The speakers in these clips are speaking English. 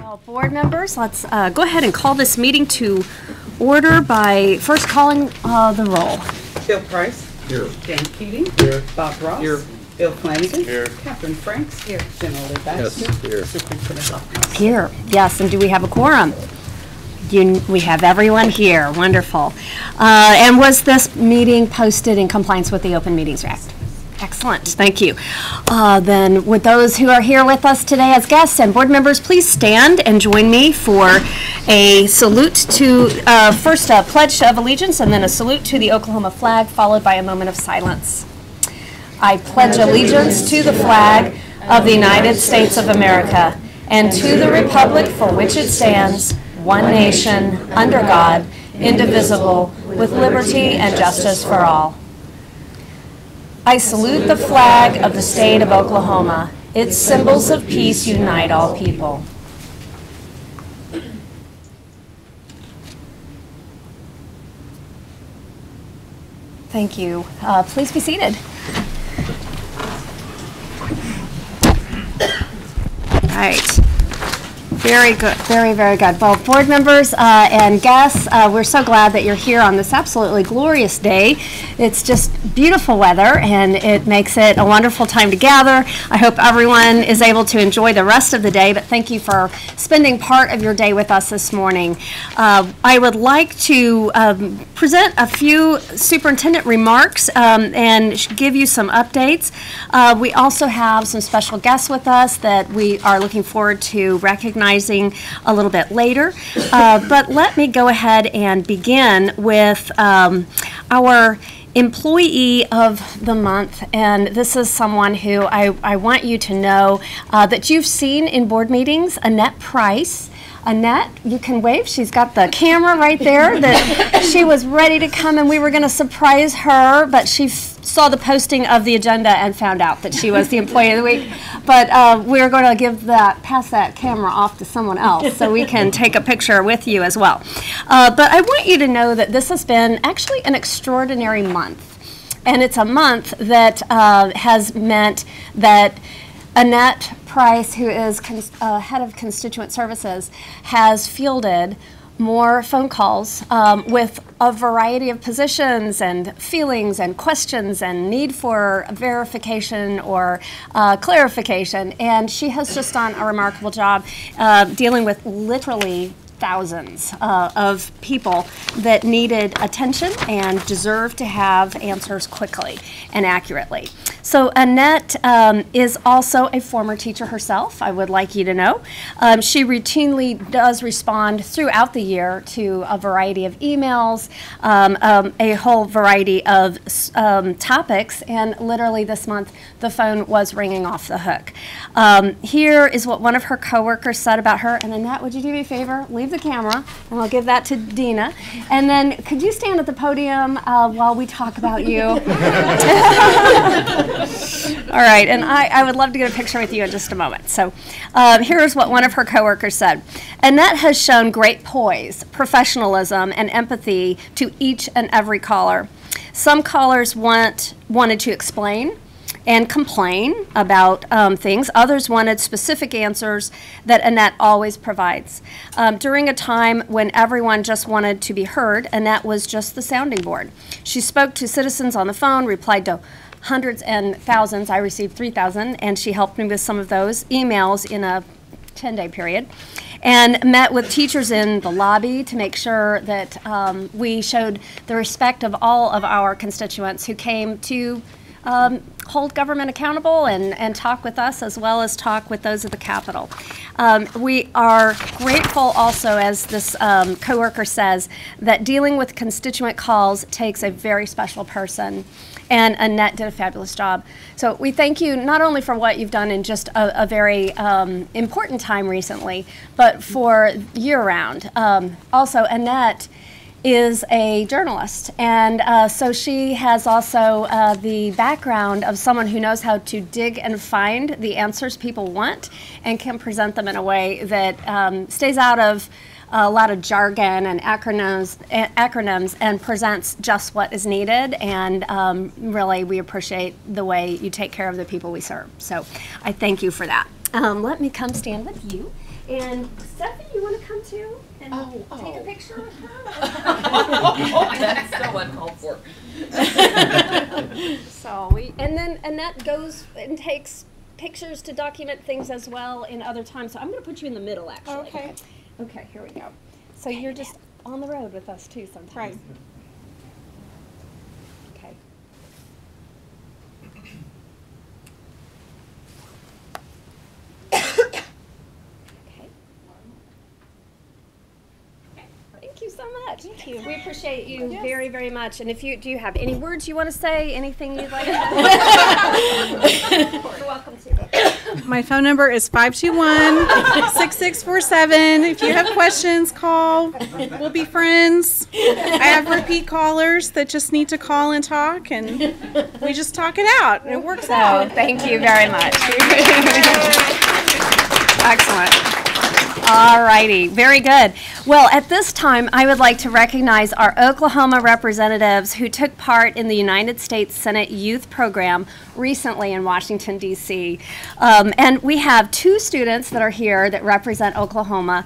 Well, board members, let's go ahead and call this meeting to order by first calling the roll. Bill Price. Here. Dan Keating. Here. Bob Ross. Here. Bill Flanagan. Here. Catherine Franks. Here. General Lee Baxter. Yes, here. Superintendent Hopkins. Here, yes, and do we have a quorum? We have everyone here, wonderful. And was this meeting posted in compliance with the Open Meetings Act? Excellent, thank you. Then would those who are here with us today as guests and board members please stand and join me for a salute to, first a pledge of allegiance and then a salute to the Oklahoma flag followed by a moment of silence. I pledge allegiance to the flag of the United States of America and to the republic for which it stands, one nation, under God, indivisible, with liberty and justice for all. I salute the flag of the state of Oklahoma. Its symbols of peace unite all people. Thank you. Please be seated. All right. Very good, very, very good. Well, board members and guests, we're so glad that you're here on this absolutely glorious day. It's just beautiful weather, and it makes it a wonderful time to gather. I hope everyone is able to enjoy the rest of the day, but thank you for spending part of your day with us this morning. I would like to present a few superintendent remarks and give you some updates. We also have some special guests with us that we are looking forward to recognizing a little bit later. But let me go ahead and begin with our Employee of the Month, and this is someone who I want you to know that you've seen in board meetings, Annette Price. Annette, you can wave. She's got the camera right there that she was ready to come and we were going to surprise her, but she saw the posting of the agenda and found out that she was the Employee of the Week. But we're going to pass that camera off to someone else so we can take a picture with you as well. But I want you to know that this has been actually an extraordinary month. And it's a month that has meant that Annette Price, who is head of constituent services, has fielded more phone calls with a variety of positions and feelings and questions and need for verification or clarification. And she has just done a remarkable job dealing with literally thousands of people that needed attention and deserve to have answers quickly and accurately. So Annette is also a former teacher herself, I would like you to know. She routinely does respond throughout the year to a variety of emails, a whole variety of topics, and literally this month the phone was ringing off the hook. Here is what one of her coworkers said about her, and Annette, would you do me a favor? Leave the camera, and I'll give that to Dina. And then could you stand at the podium while we talk about you? All right, and I would love to get a picture with you in just a moment. So here's what one of her coworkers said. Annette has shown great poise, professionalism, and empathy to each and every caller. Some callers wanted to explain and complain about things. Others wanted specific answers that Annette always provides. During a time when everyone just wanted to be heard, Annette was just the sounding board. She spoke to citizens on the phone, replied to hundreds and thousands. I received 3,000, and she helped me with some of those emails in a 10-day period, and met with teachers in the lobby to make sure that we showed the respect of all of our constituents who came to hold government accountable and talk with us as well as talk with those at the Capitol. We are grateful also, as this coworker says, that dealing with constituent calls takes a very special person, and Annette did a fabulous job. So we thank you not only for what you've done in just a very important time recently, but for year-round. Also, Annette is a journalist, and so she has also the background of someone who knows how to dig and find the answers people want and can present them in a way that stays out of a lot of jargon and acronyms and presents just what is needed, and really we appreciate the way you take care of the people we serve. So I thank you for that. Let me come stand with you. And Stephanie, you want to come too and take a picture with her? That's so uncalled for. So and then Annette goes and takes pictures to document things as well in other times. So I'm going to put you in the middle, actually. Okay. Okay, here we go. So you're just on the road with us too sometimes. Right. Okay. Okay. Thank you so much. Thank you. We appreciate you Yes. very, very much. And if you do you have any words you want to say, anything you'd like to say? You're welcome to. My phone number is 521-6647. If you have questions, call. We'll be friends. I have repeat callers that just need to call and talk, and we just talk it out, and it works So out. thank you very much. Excellent. All righty, very good. Well, at this time, I would like to recognize our Oklahoma representatives who took part in the United States Senate Youth Program recently in Washington, D.C. And we have two students that are here that represent Oklahoma.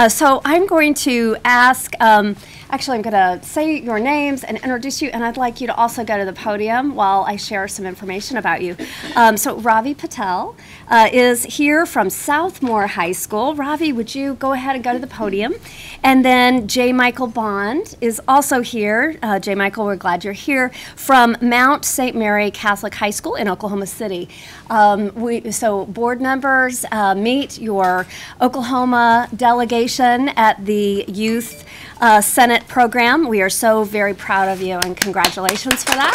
So I'm going to ask, actually I'm going to say your names and introduce you, and I'd like you to also go to the podium while I share some information about you. So Ravi Patel is here from Southmore High School. Ravi, would you go ahead and go to the podium? And then J. Michael Bond is also here. J. Michael, we're glad you're here, from Mount St. Mary Catholic High School in Oklahoma City. So board members, meet your Oklahoma delegation at the Youth Senate program. We are so very proud of you, and congratulations for that.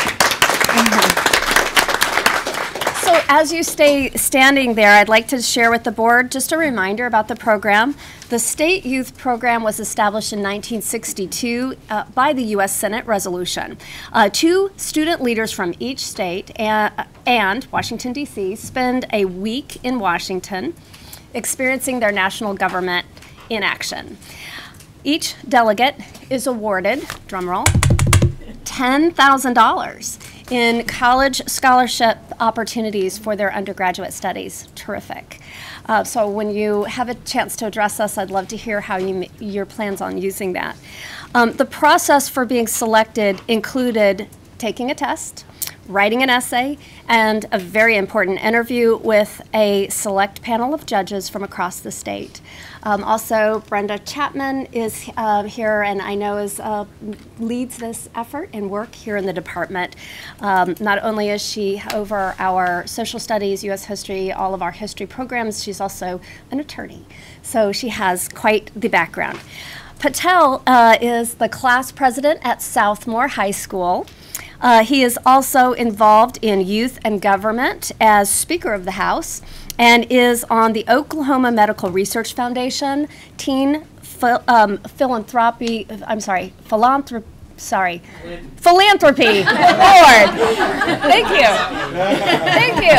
So as you stay standing there, I'd like to share with the board just a reminder about the program. The State Youth Program was established in 1962 by the U.S. Senate resolution. Two student leaders from each state and Washington, D.C. spend a week in Washington experiencing their national government in action. Each delegate is awarded, drumroll, $10,000 in college scholarship opportunities for their undergraduate studies. Terrific. So when you have a chance to address us, I'd love to hear how your plans on using that. The process for being selected included taking a test, writing an essay, and a very important interview with a select panel of judges from across the state. Also, Brenda Chapman is here, and I know leads this effort and work here in the department. Not only is she over our social studies, U.S. history, all of our history programs, she's also an attorney. So she has quite the background. Patel is the class president at Southmore High School. He is also involved in youth and government as Speaker of the House, and is on the Oklahoma Medical Research Foundation Teen Philanthropy Board. Thank you. Thank you.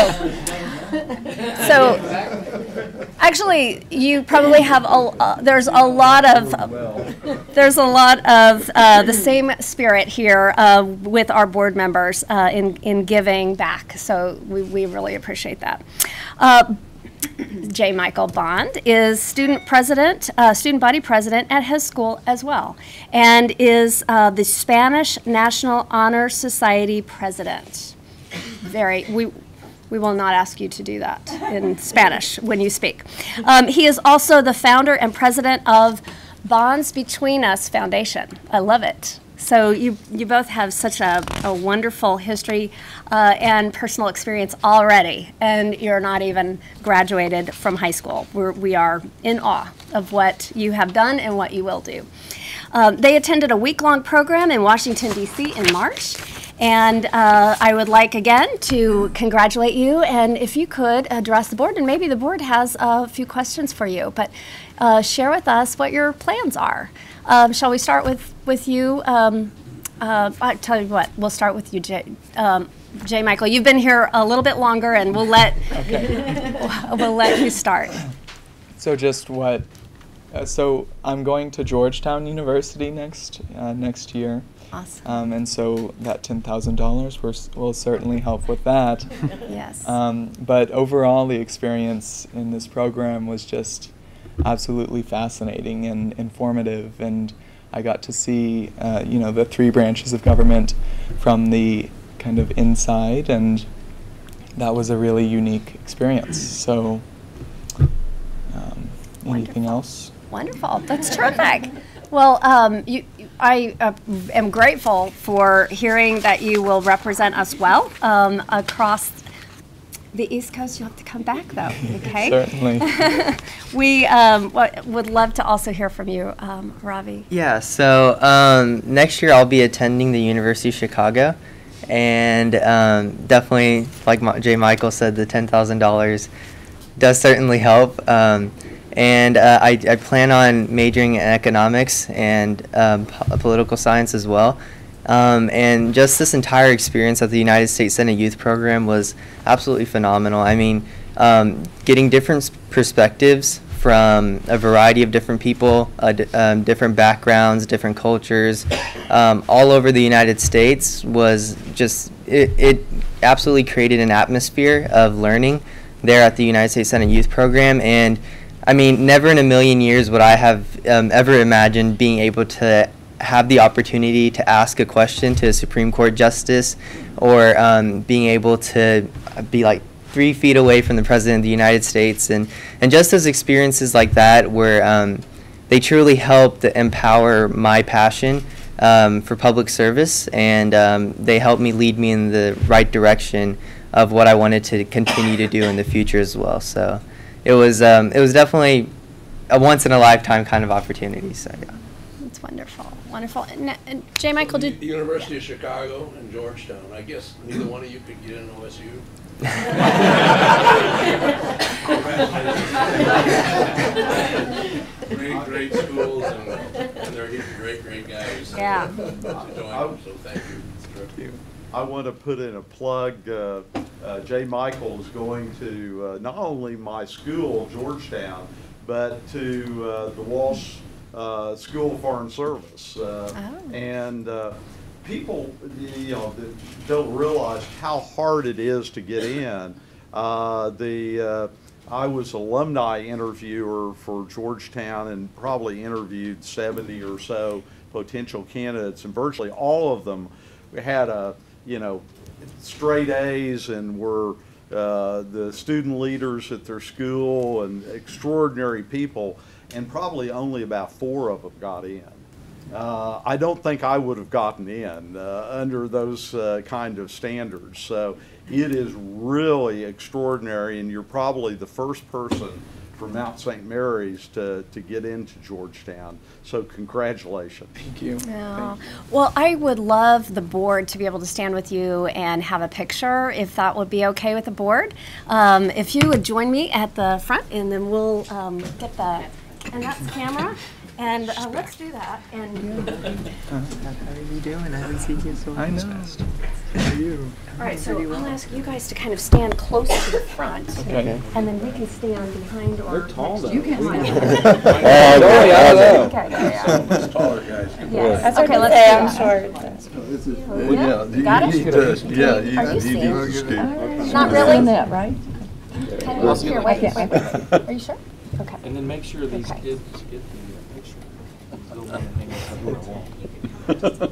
So, actually, you probably have there's a lot of the same spirit here with our board members in giving back. So we really appreciate that. J. Michael Bond is student body president at his school as well, and is the Spanish National Honor Society president. We will not ask you to do that in Spanish when you speak. He is also the founder and president of Bonds Between Us Foundation. I love it. So you both have such a wonderful history and personal experience already, and you're not even graduated from high school. We are in awe of what you have done and what you will do. They attended a week-long program in Washington, D.C. in March. And I would like, again, to congratulate you, and if you could address the board, and maybe the board has a few questions for you, but share with us what your plans are. Shall we start with you? I tell you what, we'll start with you, J. Michael. You've been here a little bit longer, and we'll let you start. So just what? So I'm going to Georgetown University next year. Awesome. And so that $10,000 will certainly help with that. Yes. But overall, the experience in this program was just absolutely fascinating and informative, and I got to see the 3 branches of government from the kind of inside, and that was a really unique experience. So anything else? Wonderful. That's terrific. Well, I am grateful for hearing that you will represent us well across the East Coast. You'll have to come back, though, okay? Certainly. We would love to also hear from you, Ravi. Yeah, so next year I'll be attending the University of Chicago, and definitely, like J. Michael said, the $10,000 does certainly help. And I plan on majoring in economics and political science as well. And just this entire experience at the United States Senate Youth Program was absolutely phenomenal. I mean, getting different perspectives from a variety of different people, different backgrounds, different cultures, all over the United States was just, it absolutely created an atmosphere of learning there at the United States Senate Youth Program. And I mean, never in a million years would I have ever imagined being able to have the opportunity to ask a question to a Supreme Court justice, or being able to be like 3 feet away from the President of the United States. And just those experiences like that where they truly helped empower my passion for public service, and they helped me lead me in the right direction of what I wanted to continue to do in the future as well. So it was definitely a once-in-a-lifetime kind of opportunity. So yeah. That's wonderful. Wonderful. And J. Michael, The University of Chicago and Georgetown. I guess neither one of you could get in OSU. Great schools, and they're great guys. Yeah. To join them, so thank you. I want to put in a plug. J. Michael is going to not only my school, Georgetown, but to the Walsh School of Foreign Service. And people, don't realize how hard it is to get in. I was alumni interviewer for Georgetown and probably interviewed 70 or so potential candidates, and virtually all of them had straight A's and were the student leaders at their school and extraordinary people, and probably only about 4 of them got in. I don't think I would have gotten in under those kind of standards. So it is really extraordinary, and you're probably the first person from Mount St. Mary's to get into Georgetown. So congratulations. Thank you. Yeah. Well, I would love the board to be able to stand with you and have a picture, if that would be okay with the board. If you would join me at the front, and then we'll get the, and that's camera. And let's do that. And How are you doing? I haven't seen you so long. I know. How are you? all right, so I'll ask you guys to kind of stand close to the front, Okay. and then we can stand behind or. They're tall, though. You can Okay. Those taller guys. Yes. Okay, let's do that. Got it? Are you serious? Not really? that, right? Can you here, wait. Are you sure? Okay. And then make sure these Okay. kids get the picture. They'll want to hang us up on the wall.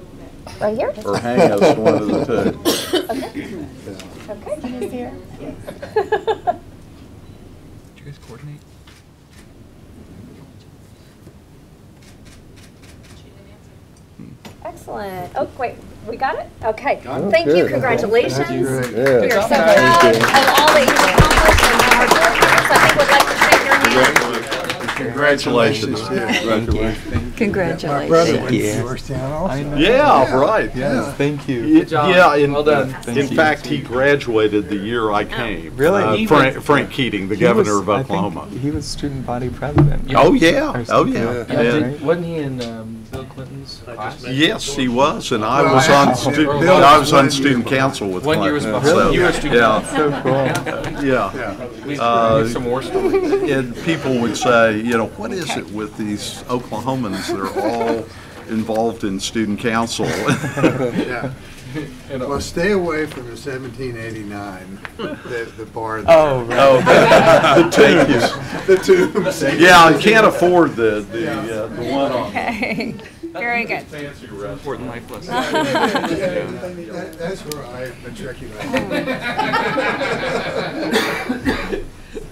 Right here? Or hang us, one of the two. Okay. Okay. He's here. Did you guys coordinate? Excellent. Oh, wait, we got it? Okay. Thank you, congratulations. You're so proud of all that you've accomplished and our board members, I think, would like to shake your hand. Congratulations. Congratulations. Thank you. I know. Yeah, right. Yes, thank you. Yeah, Well done. in fact, he graduated the year I came. Really? Frank Keating, the governor of Oklahoma. He was student body president. Oh, yeah. Or Oh, something yeah. like that, Yeah. right? Wasn't he in Bill Clinton's class? Yes, he was, and I was on student council with One year was Clinton, behind. so, You were a student. yeah, So cool. yeah. We need some more stories. And people would say, what is it with these Oklahomans? They're all involved in student council. Yeah. Well, stay away from the 1789, the bar. There. Oh, right. The tombs. The tombs. Yeah, I can't afford the one on. Okay, very good. Fancy restaurant. Important life lesson. That's where I matriculated.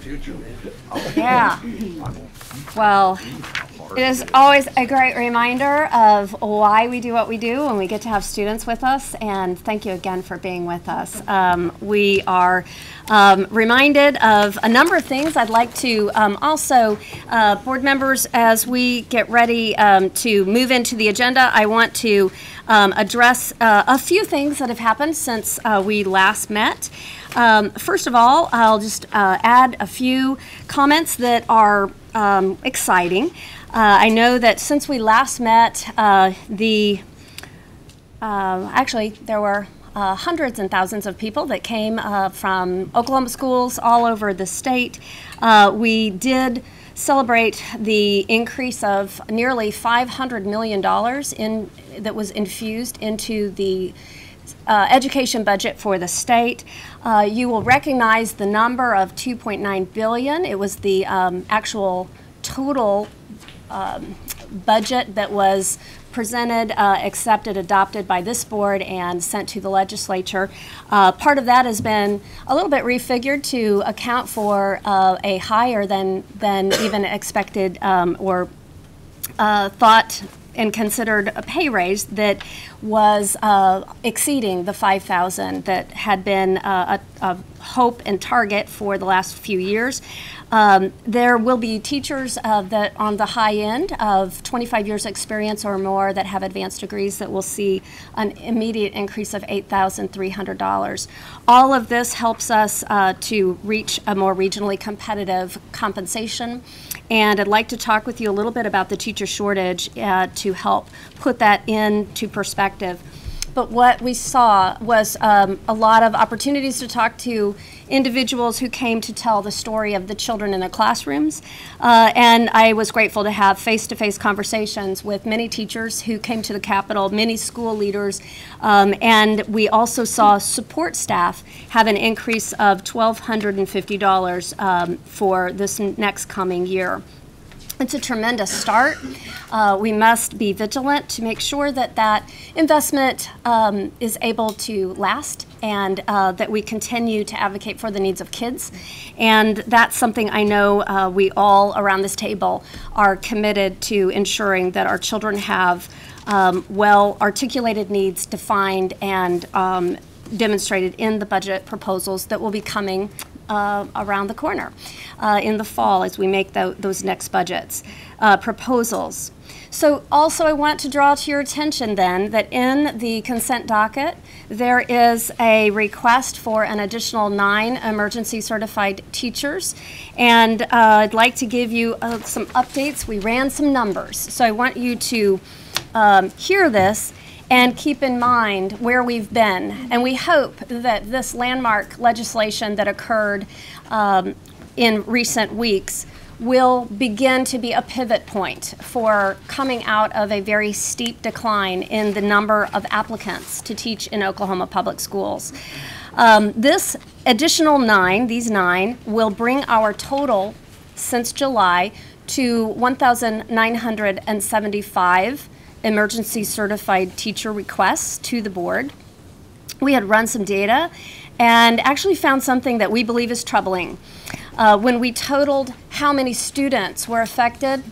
Future. Yeah. Well, it is always a great reminder of why we do what we do when we get to have students with us, and thank you again for being with us. We are reminded of a number of things. I'd like to also, board members, as we get ready to move into the agenda, I want to address a few things that have happened since we last met. First of all, I'll just add a few comments that are exciting. I know that since we last met, actually there were hundreds and thousands of people that came from Oklahoma schools all over the state. We did celebrate the increase of nearly $500 million that was infused into the education budget for the state. You will recognize the number of $2.9 billion. It was the actual total budget that was presented, accepted, adopted by this board, and sent to the legislature. Part of that has been a little bit refigured to account for a higher than even expected or thought and considered a pay raise that was exceeding the $5,000 that had been a hope and target for the last few years. There will be teachers that on the high end of 25 years experience or more that have advanced degrees that will see an immediate increase of $8,300. All of this helps us to reach a more regionally competitive compensation. And I'd like to talk with you a little bit about the teacher shortage to help put that into perspective. But what we saw was a lot of opportunities to talk to individuals who came to tell the story of the children in their classrooms. And I was grateful to have face-to-face conversations with many teachers who came to the Capitol, many school leaders, and we also saw support staff have an increase of $1,250 for this next coming year. It's a tremendous start. We must be vigilant to make sure that that investment is able to last and that we continue to advocate for the needs of kids. And that's something I know we all around this table are committed to ensuring that our children have well-articulated needs defined and demonstrated in the budget proposals that will be coming around the corner in the fall as we make those next budgets proposals. So also I want to draw to your attention then that in the consent docket there is a request for an additional 9 emergency certified teachers, and I'd like to give you some updates. We ran some numbers, so I want you to hear this and keep in mind where we've been. And we hope that this landmark legislation that occurred in recent weeks will begin to be a pivot point for coming out of a very steep decline in the number of applicants to teach in Oklahoma public schools. This additional 9, these 9, will bring our total since July to 1,975 emergency certified teacher requests to the board. We had run some data and actually found something that we believe is troubling. When we totaled how many students were affected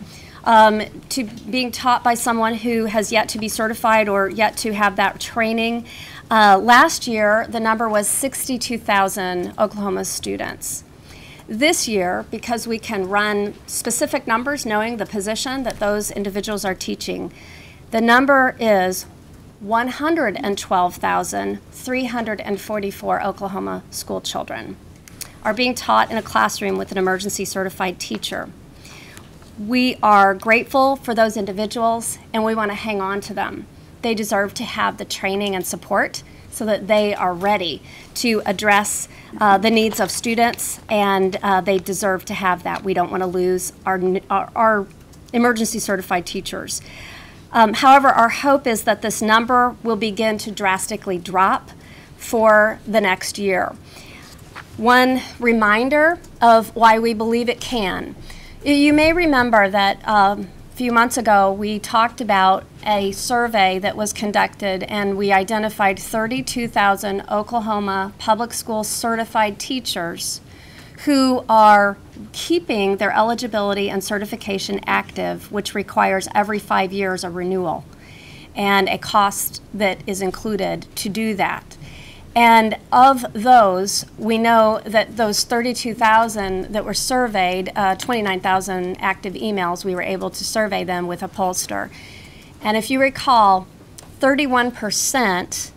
to being taught by someone who has yet to be certified or yet to have that training, last year the number was 62,000 Oklahoma students. This year, because we can run specific numbers knowing the position that those individuals are teaching, the number is 112,344 Oklahoma school children are being taught in a classroom with an emergency certified teacher. We are grateful for those individuals and we want to hang on to them. They deserve to have the training and support so that they are ready to address the needs of students, and they deserve to have that. We don't want to lose our emergency certified teachers. However, our hope is that this number will begin to drastically drop for the next year. One reminder of why we believe it can. You may remember that a few months ago we talked about a survey that was conducted, and we identified 32,000 Oklahoma public school certified teachers who are keeping their eligibility and certification active, which requires every 5 years a renewal and a cost that is included to do that. And of those, we know that those 32,000 that were surveyed, 29,000 active emails, we were able to survey them with a pollster. And if you recall, 31%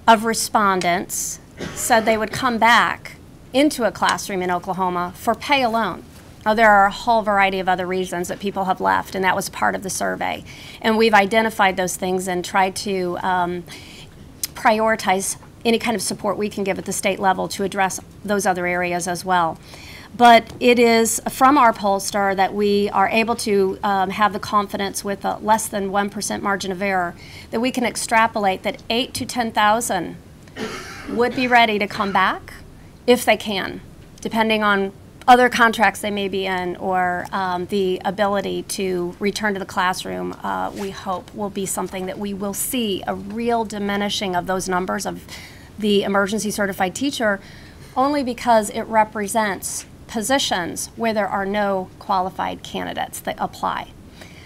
of respondents said they would come back into a classroom in Oklahoma for pay alone. Now, there are a whole variety of other reasons that people have left, and that was part of the survey. And we've identified those things and tried to prioritize any kind of support we can give at the state level to address those other areas as well. But it is from our pollster that we are able to have the confidence with a less than 1% margin of error that we can extrapolate that 8,000 to 10,000 would be ready to come back if they can, depending on other contracts they may be in or the ability to return to the classroom. We hope will be something that we will see a real diminishing of those numbers of the emergency certified teacher, only because it represents positions where there are no qualified candidates that apply.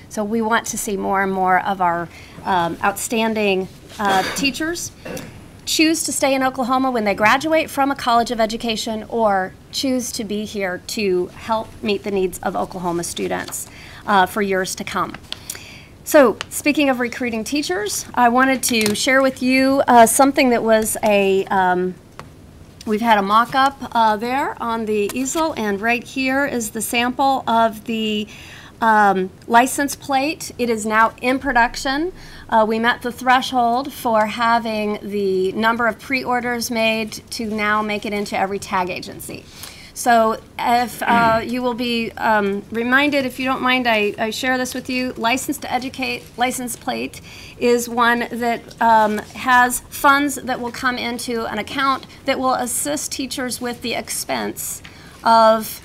So we want to see more and more of our outstanding teachers choose to stay in Oklahoma when they graduate from a college of education or choose to be here to help meet the needs of Oklahoma students for years to come. So speaking of recruiting teachers, I wanted to share with you something that was we've had a mock-up there on the easel, and right here is the sample of the license plate. It is now in production. We met the threshold for having the number of pre-orders made to now make it into every tag agency. So if you will be reminded, if you don't mind, I share this with you. License to Educate license plate is one that has funds that will come into an account that will assist teachers with the expense of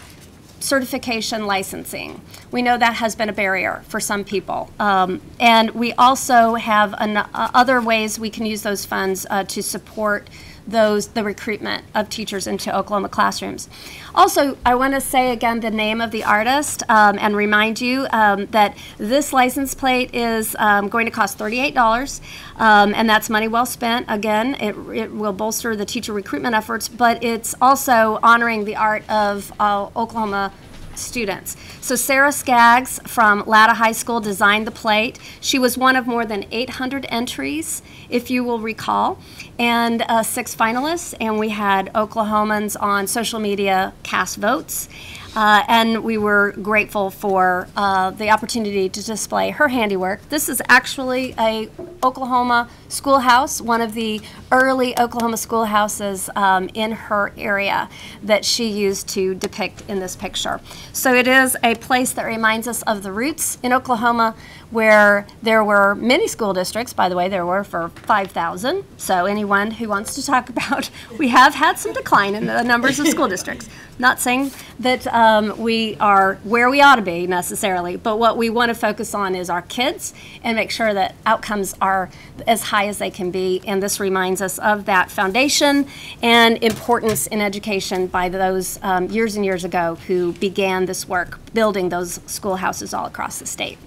certification licensing. We know that has been a barrier for some people. And we also have other ways we can use those funds to support the recruitment of teachers into Oklahoma classrooms. Also, I want to say again the name of the artist and remind you that this license plate is going to cost $38, and that's money well spent. Again, it will bolster the teacher recruitment efforts, but it's also honoring the art of Oklahoma students. So Sarah Skaggs from Latta High School designed the plate. She was one of more than 800 entries, if you will recall, and 6 finalists, and we had Oklahomans on social media cast votes. And we were grateful for the opportunity to display her handiwork. This is actually a Oklahoma schoolhouse, one of the early Oklahoma schoolhouses in her area that she used to depict in this picture. So it is a place that reminds us of the roots in Oklahoma, where there were many school districts. By the way, there were for 5,000. So anyone who wants to talk about, we have had some decline in the numbers of school districts. Not saying that we are where we ought to be necessarily, but what we want to focus on is our kids and make sure that outcomes are as high as they can be. And this reminds us of that foundation and importance in education by those years and years ago who began this work, building those schoolhouses all across the state.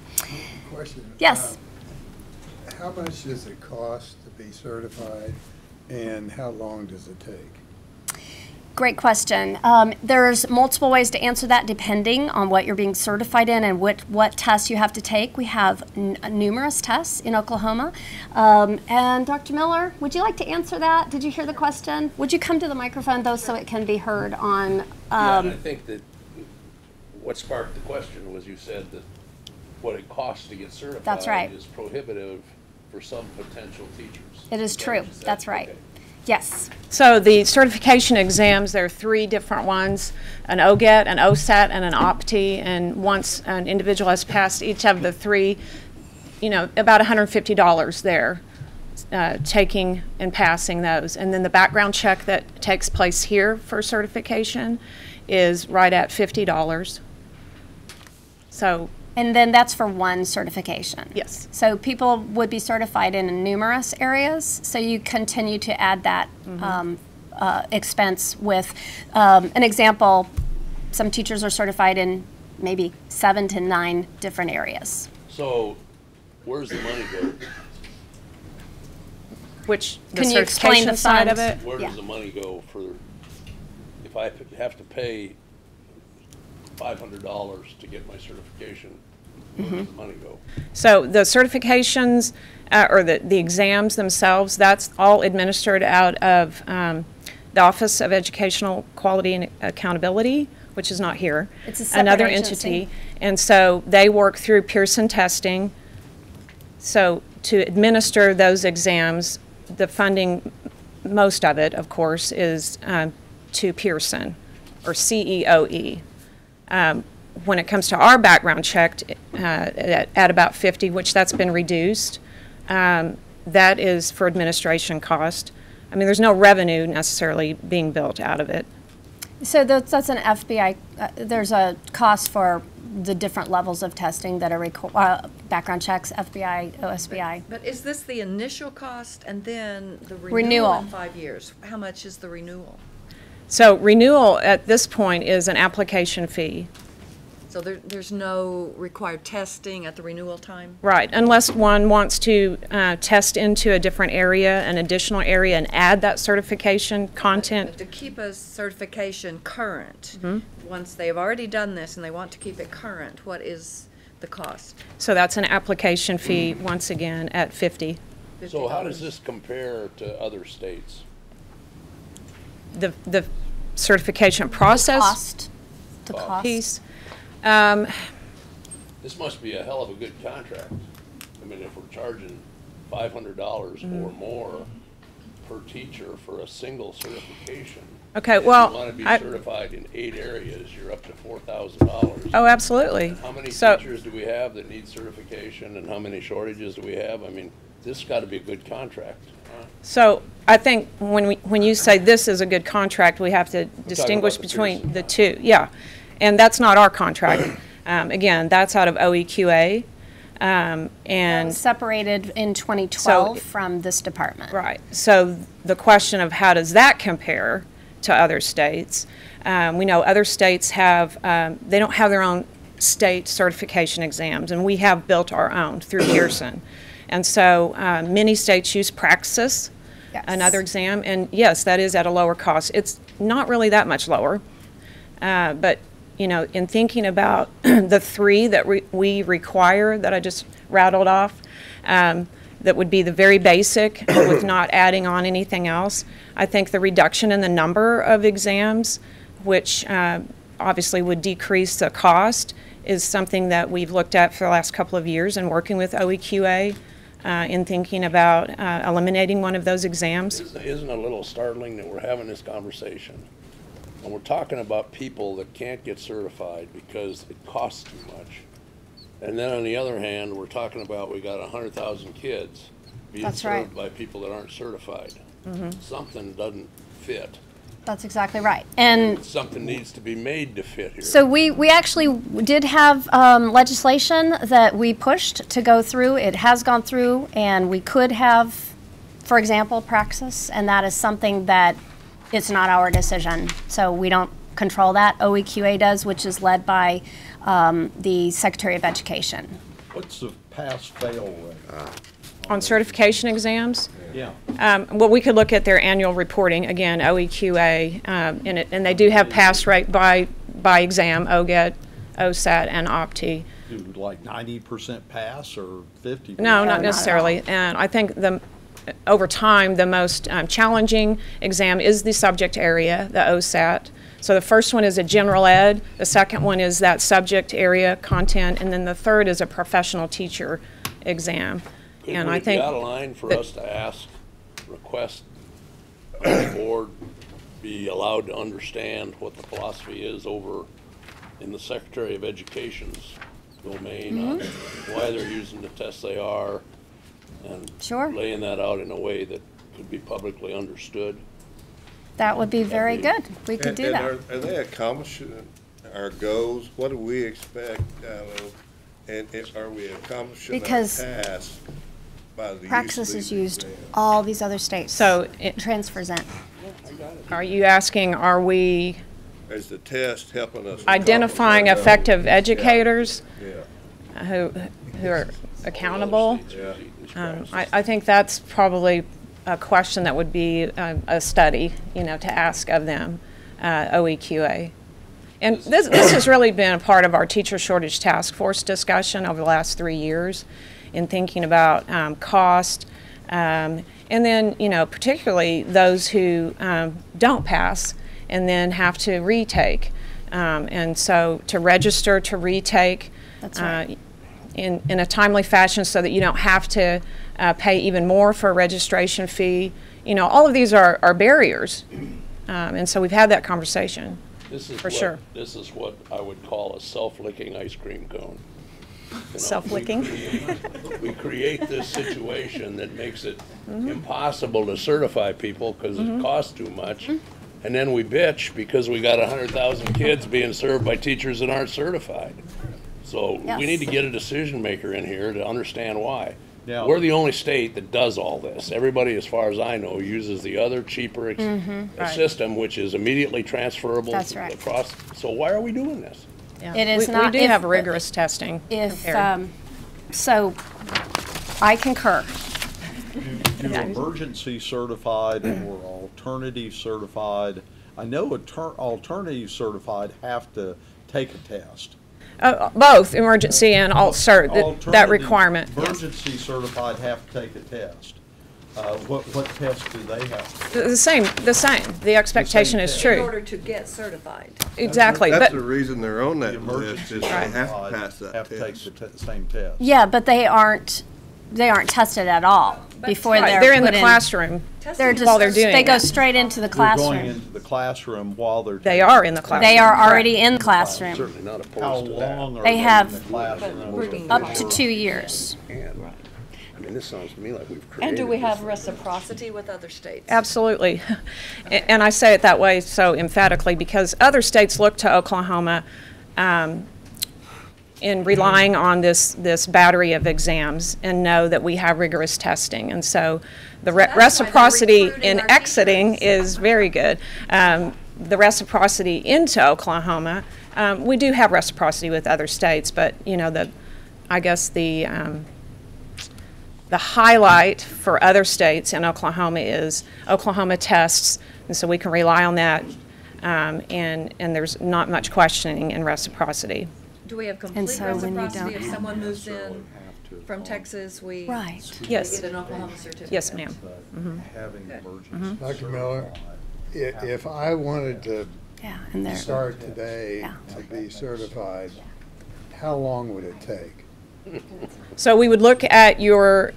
Question. Yes. How much does it cost to be certified, and how long does it take? Great question. There's multiple ways to answer that depending on what you're being certified in and what tests you have to take. We have numerous tests in Oklahoma. And Dr. Miller, would you like to answer that? Did you hear the question? Would you come to the microphone, though, so it can be heard on... Yeah, and I think that what sparked the question was you said that what it costs to get certified That's right. is prohibitive for some potential teachers. It is true. That's right. Okay. Yes. So the certification exams, there are 3 different ones, an OGET, an OSAT, and an OPTI, and once an individual has passed each of the 3, you know, about $150 there, taking and passing those. And then the background check that takes place here for certification is right at $50. So, And then that's for one certification? yes. So people would be certified in numerous areas, so you continue to add that expense with, an example, some teachers are certified in maybe 7 to 9 different areas. So, where's the money go? Which, the Can you explain certification the side of fund? it? Where Yeah. does the money go for, if I have to pay $500 to get my certification, where does the money go? So the certifications, or the exams themselves, that's all administered out of the Office of Educational Quality and Accountability, which is not here. It's a separate Another agency. entity. And so they work through Pearson testing. So to administer those exams, the funding, most of it, of course, is to Pearson, or CEOE. When it comes to our background check, at about 50, which that's been reduced, that is for administration cost. I mean, there's no revenue necessarily being built out of it. So that's an FBI, there's a cost for the different levels of testing that are background checks, FBI, OSBI. But is this the initial cost and then the renewal Renewal. in 5 years? How much is the renewal? So renewal at this point is an application fee. So there's no required testing at the renewal time? Right, unless one wants to test into a different area, an additional area, and add that certification content. But to keep a certification current, Mm-hmm. once they've already done this and they want to keep it current, what is the cost? So that's an application fee, once again, at 50. So how does this compare to other states? The certification process The cost. piece. This must be a hell of a good contract. I mean, if we're charging $500 or more per teacher for a single certification. Okay, if well, you want to be I- certified in 8 areas, you're up to $4,000. Oh, absolutely. How many So- teachers do we have that need certification, and how many shortages do we have? I mean, this has got to be a good contract. So I think when you say this is a good contract, we have to distinguish about the between Pearson the two. Yeah, and that's not our contract. Again, that's out of OEQA, and Separated in 2012 So- from this department. right. So the question of how does that compare to other states? We know other states have they don't have their own state certification exams, and we have built our own through Pearson. And so many states use Praxis, Yes. another exam, and yes, that is at a lower cost. It's not really that much lower, but you know, in thinking about the 3 that we require that I just rattled off, that would be the very basic with not adding on anything else. I think the reduction in the number of exams, which obviously would decrease the cost, is something that we've looked at for the last couple of years and working with OEQA in thinking about eliminating one of those exams. Isn't it a little startling that we're having this conversation? And we're talking about people that can't get certified because it costs too much. And then on the other hand, we're talking about we got 100,000 kids being That's right. served by people that aren't certified. Something doesn't fit. That's exactly right. And Something needs to be made to fit here. so we actually did have legislation that we pushed to go through. It has gone through, and we could have, for example, Praxis, and that is something that it's not our decision. So we don't control that. OEQA does, which is led by the Secretary of Education. What's the pass-fail rate? On certification exams, Yeah. well, we could look at their annual reporting, again, OEQA, and they do have pass rate by exam, OGET, OSAT, and OPTI. Do like 90% pass or 50%? No, not not at necessarily. And I think over time, the most challenging exam is the subject area, the OSAT. So the first one is a general ed, the second one is that subject area content, and then the third is a professional teacher exam. And Would I it be think out of line for that- us to request the board be allowed to understand what the philosophy is over in the Secretary of Education's domain on why they're using the tests they are, and Sure. laying that out in a way that could be publicly understood. That would be very good. We could do that. Are they accomplishing our goals? What do we expect out of, and are we accomplishing Because our tasks by the use of Praxis is these used exams? all these other states. So Transfers in. are you asking, are we Is the test helping us? identifying accomplish our effective goals? educators Yeah. who are accountable? Yeah. I think that's probably a question that would be a study, to ask of them, OEQA. And this has really been a part of our teacher shortage task force discussion over the last 3 years in thinking about cost, and then, particularly those who don't pass and then have to retake. And so to register to retake. That's right. In a timely fashion so that you don't have to pay even more for a registration fee. All of these are barriers. And so we've had that conversation. This is For what, sure. This is what I would call a self-licking ice cream cone. Self-licking? We create this situation that makes it impossible to certify people because it costs too much. And then we bitch because we got 100,000 kids being served by teachers that aren't certified. So Yes. we need to get a decision maker in here to understand why. Yeah. We're the only state that does all this. Everybody, as far as I know, uses the other cheaper Right. system, which is immediately transferable That's right. across. So why are we doing this? Yeah. It is we not- do if- have rigorous testing. If, prepared. so, I concur. Do emergency certified or alternative certified, I know alternative certified have to take a test. Both emergency and alt cert, that Alternative requirement. yes. Emergency certified have to take a test. What test do they have? The same. The expectation is test. In true. order to get certified. Exactly. That's But the reason they're on The that list, emergency is they have to certified pass that have to take test. the same test. Yeah, but they aren't tested at all before right, they're in the put classroom. They're just, while they're doing they go it. straight into the They're going classroom. into the classroom while they're. They taking are the in the test. classroom. They are Correct. already in the classroom, Certainly not How opposed to that. long are They they in have the classroom? up to 2 years. I mean, this sounds to me like we've created. And do we have this- reciprocity with other states? Absolutely. And I say it that way so emphatically because other states look to Oklahoma in relying on this battery of exams and know that we have rigorous testing. And so the that's why they're reciprocity recruiting in our exiting teachers. is very good. The reciprocity into Oklahoma, we do have reciprocity with other states, but I guess the highlight for other states in Oklahoma is Oklahoma tests, and so we can rely on that, and there's not much questioning in reciprocity. Do we have complete so when you reciprocity don't if have someone moves in from Texas, we Right. Yes. get an Oklahoma certificate? Yes, ma'am. Having emergency. Dr. Miller, if I wanted to Yeah, and they're, start today Yeah. to be certified, how long would it take? So we would look at your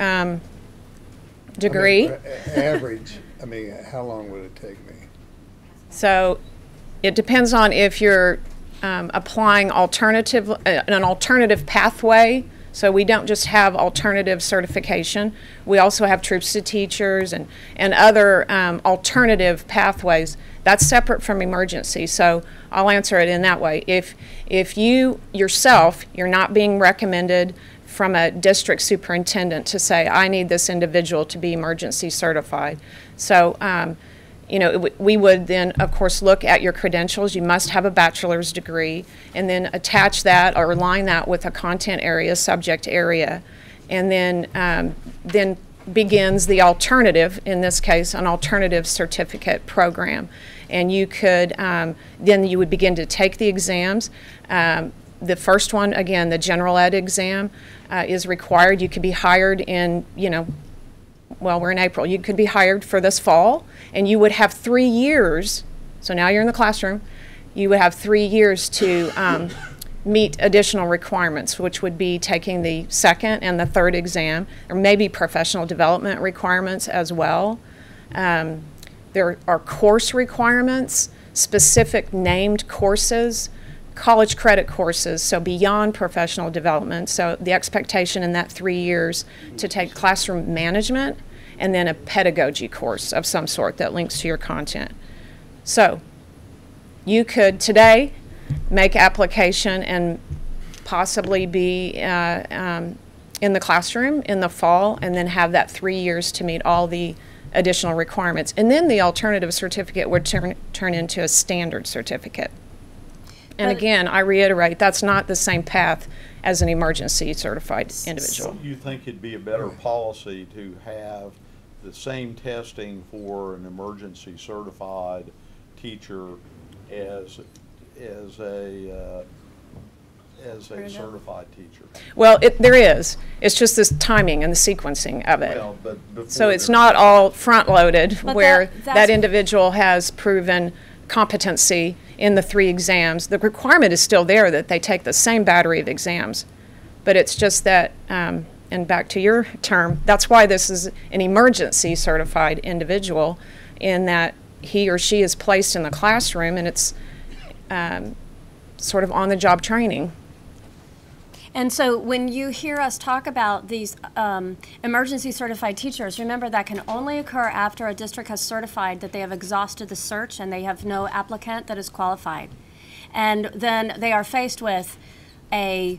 degree. Average, how long would it take me? So it depends on if you're applying an alternative pathway. So we don't just have alternative certification. We also have troops to teachers and other alternative pathways. That's separate from emergency. So I'll answer it in that way. If you yourself, you're not being recommended from a district superintendent to say, I need this individual to be emergency certified. So we would then, of course, look at your credentials. You must have a bachelor's degree, and then attach that or align that with a content area, subject area, and then begins the alternative, in this case, an alternative certificate program. And you could, then you would begin to take the exams. The first one, again, the general ed exam is required. You could be hired in, well, we're in April. You could be hired for this fall, and you would have 3 years. So now you're in the classroom. You would have 3 years to meet additional requirements, which would be taking the second and the third exam. There may be professional development requirements as well. There are course requirements, specific named courses college credit courses, so beyond professional development. So the expectation in that 3 years to take classroom management and then a pedagogy course of some sort that links to your content. So you could today make application and possibly be in the classroom in the fall, and then have that 3 years to meet all the additional requirements. And then the alternative certificate would turn into a standard certificate. And But- again, I reiterate, that's not the same path as an emergency certified individual. You think it'd be a better policy to have the same testing for an emergency certified teacher as a certified teacher? Well, there is. It's just this timing and the sequencing of it. Well, but before So it's there- not all front-loaded But where that's- that individual has proven competency in the 3 exams. The requirement is still there that they take the same battery of exams. But it's just that, and back to your term, that's why this is an emergency certified individual, in that he or she is placed in the classroom and it's sort of on-the-job training. And so when you hear us talk about these emergency certified teachers, remember that can only occur after a district has certified that they have exhausted the search and they have no applicant that is qualified. And then they are faced with a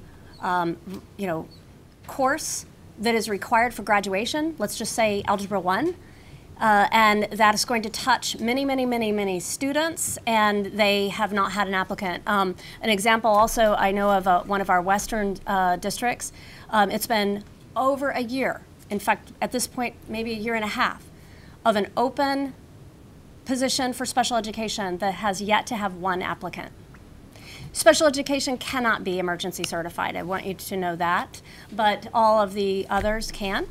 course that is required for graduation, let's just say Algebra 1, and that is going to touch many, many, many, many students, and they have not had an applicant. An example also, I know of one of our western districts. It's been over a year, in fact, at this point, maybe a year and a half, of an open position for special education that has yet to have one applicant. Special education cannot be emergency certified. I want you to know that, but all of the others can.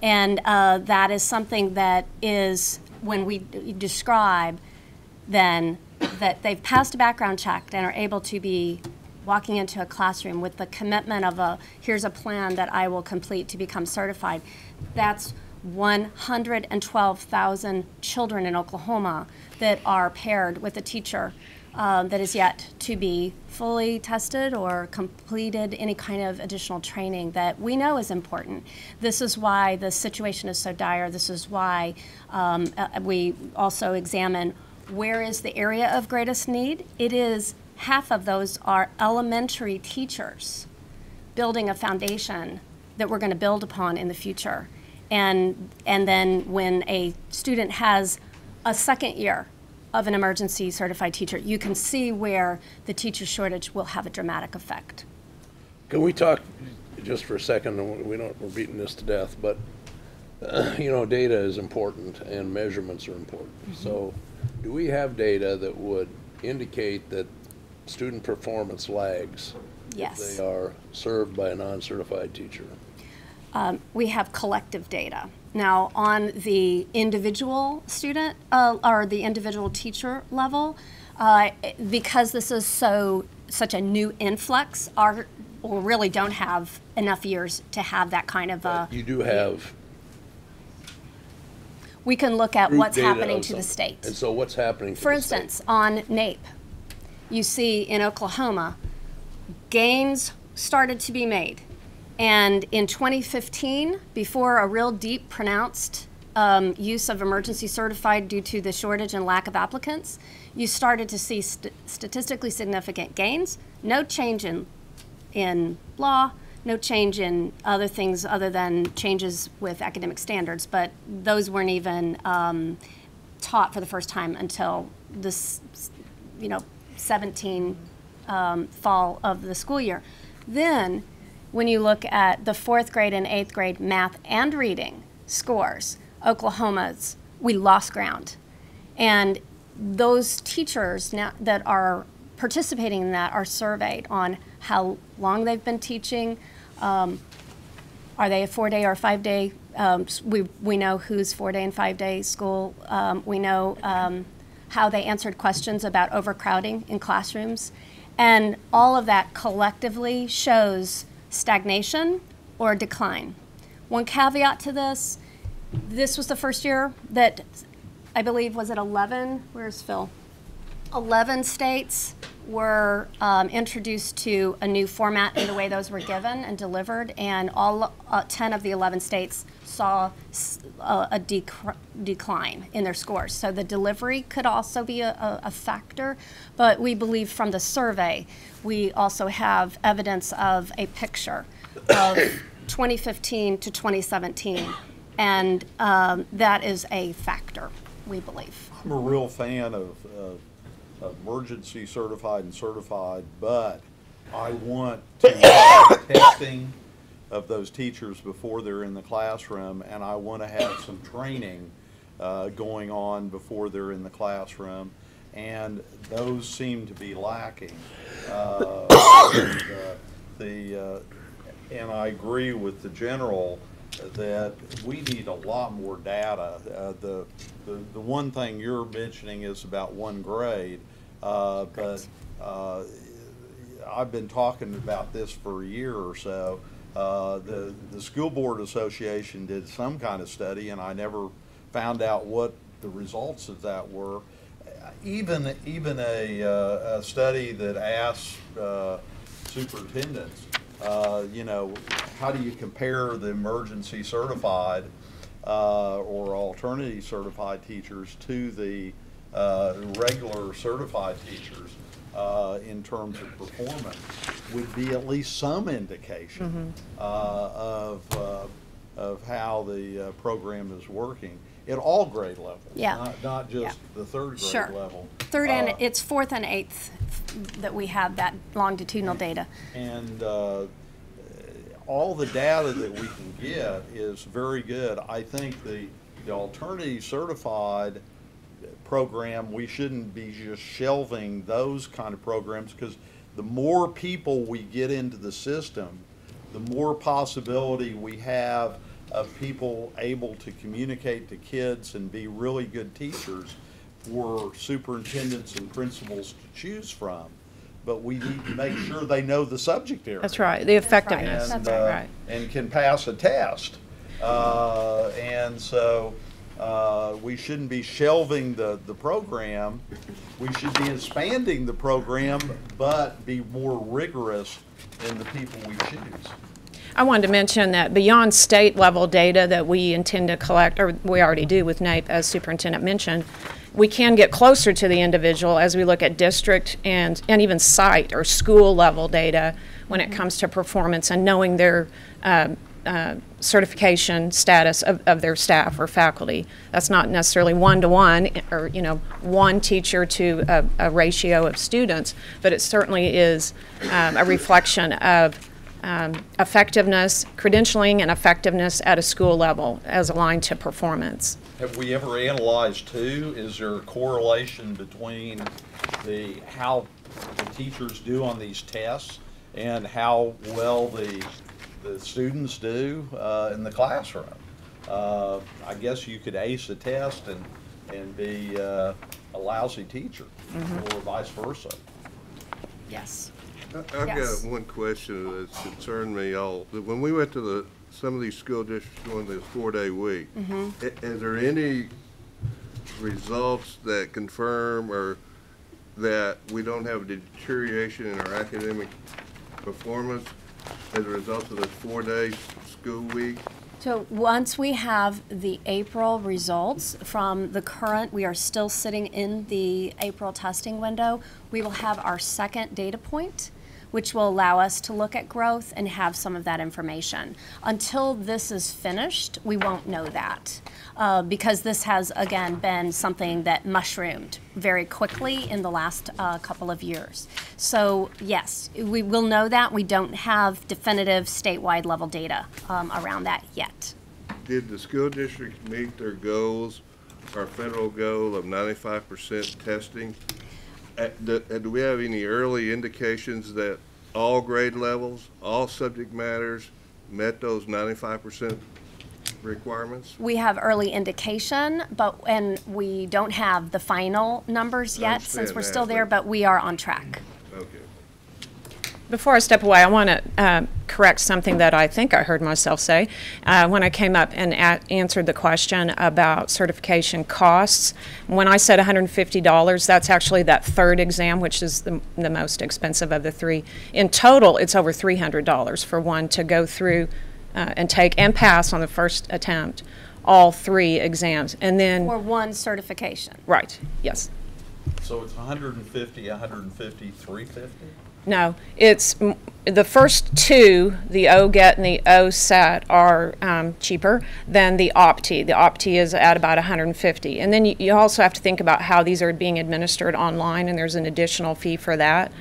And that is something that is, when we describe then that they've passed a background check and are able to be walking into a classroom with the commitment of here's a plan that I will complete to become certified, that's 112,000 children in Oklahoma that are paired with a teacher that is yet to be fully tested or completed any kind of additional training that we know is important. This is why the situation is so dire. This is why we also examine where is the area of greatest need. It is half of those are elementary teachers building a foundation that we're going to build upon in the future. And then when a student has a second year of an emergency certified teacher, you can see where the teacher shortage will have a dramatic effect. Can we talk just for a second? We're beating this to death, but data is important and measurements are important. So do we have data that would indicate that student performance lags Yes. if they are served by a non-certified teacher? We have collective data. Now, on the individual student or the individual teacher level, because this is such a new influx, we really don't have enough years to have that kind of You do have we can look at group what's data happening of to the some- state. And so what's happening to For the state? instance, on NAEP, you see in Oklahoma, gains started to be made. And in 2015, before a real deep pronounced use of emergency certified due to the shortage and lack of applicants, you started to see statistically significant gains. No change in law, no change in other things other than changes with academic standards, but those weren't even taught for the first time until this, 17 fall of the school year. Then, when you look at the 4th grade and 8th grade math and reading scores, Oklahoma's, we lost ground. And those teachers now that are participating in that are surveyed on how long they've been teaching. Are they a 4-day or 5-day? We know who's 4-day and 5-day school. We know how they answered questions about overcrowding in classrooms. And all of that collectively shows stagnation or decline. One caveat to this was the first year that I believe, was it 11? Where's Phil? 11 states were introduced to a new format in the way those were given and delivered, and all 10 of the 11 states saw a decline in their scores. So the delivery could also be a factor, but we believe from the survey, we also have evidence of a picture of 2015 to 2017, and that is a factor, we believe. I'm a real fan of emergency certified and certified, but I want to have testing of those teachers before they're in the classroom, and I want to have some training going on before they're in the classroom, and those seem to be lacking. And I agree with the general that we need a lot more data. The one thing you're mentioning is about one grade, but I've been talking about this for a year or so. The School Board Association did some kind of study, and I never found out what the results of that were. Even a study that asked superintendents, you know, how do you compare the emergency certified or alternative certified teachers to the regular certified teachers in terms of performance, would be at least some indication of how the program is working at all grade levels, not just the third grade level. Third and it's fourth and eighth that we have that longitudinal data. And all the data that we can get is very good. I think the alternative certified program, we shouldn't be just shelving those kind of programs, because the more people we get into the system, the more possibility we have of people able to communicate to kids and be really good teachers for superintendents and principals to choose from. But we need to make sure they know the subject area. That's right, the effectiveness. And, That's right. And can pass a test. And so we shouldn't be shelving the program. We should be expanding the program, but be more rigorous in the people we choose. I wanted to mention that beyond state level data that we intend to collect, or we already do with NAEP, as Superintendent mentioned, we can get closer to the individual as we look at district and even site or school level data when it comes to performance and knowing their certification status of their staff or faculty. That's not necessarily one-to-one or, you know, one teacher to a ratio of students, but it certainly is a reflection of effectiveness, credentialing and effectiveness at a school level as aligned to performance. Have we ever analyzed too, is there a correlation between how the teachers do on these tests and how well the students do in the classroom? I guess you could ace a test and be a lousy teacher, or vice versa. Yes. I've got one question that's concerned me all. When we went to some of these school districts going this 4-day week, is there any results that confirm or that we don't have a deterioration in our academic performance as a result of this 4-day school week? So once we have the April results from the current, we are still sitting in the April testing window, we will have our second data point, which will allow us to look at growth and have some of that information. Until this is finished, we won't know that because this has, again, been something that mushroomed very quickly in the last couple of years. So yes, we will know that. We don't have definitive statewide level data around that yet. Did the school districts meet their goals, our federal goal of 95% testing? Do we have any early indications that all grade levels, all subject matters met those 95% requirements? We have early indication, and we don't have the final numbers yet since we're still there, but we are on track. Okay. before I step away, I want to correct something that I think I heard myself say when I came up and answered the question about certification costs. When I said $150, that's actually that third exam, which is the most expensive of the three. In total, it's over $300 for one to go through and take and pass on the first attempt all three exams. And then For one certification. right, yes. So it's 150, 150, 350? No, it's the first two, the OGET and the OSAT, are cheaper than the OPTI. The OPTI is at about 150. And then you also have to think about how these are being administered online, and there's an additional fee for that.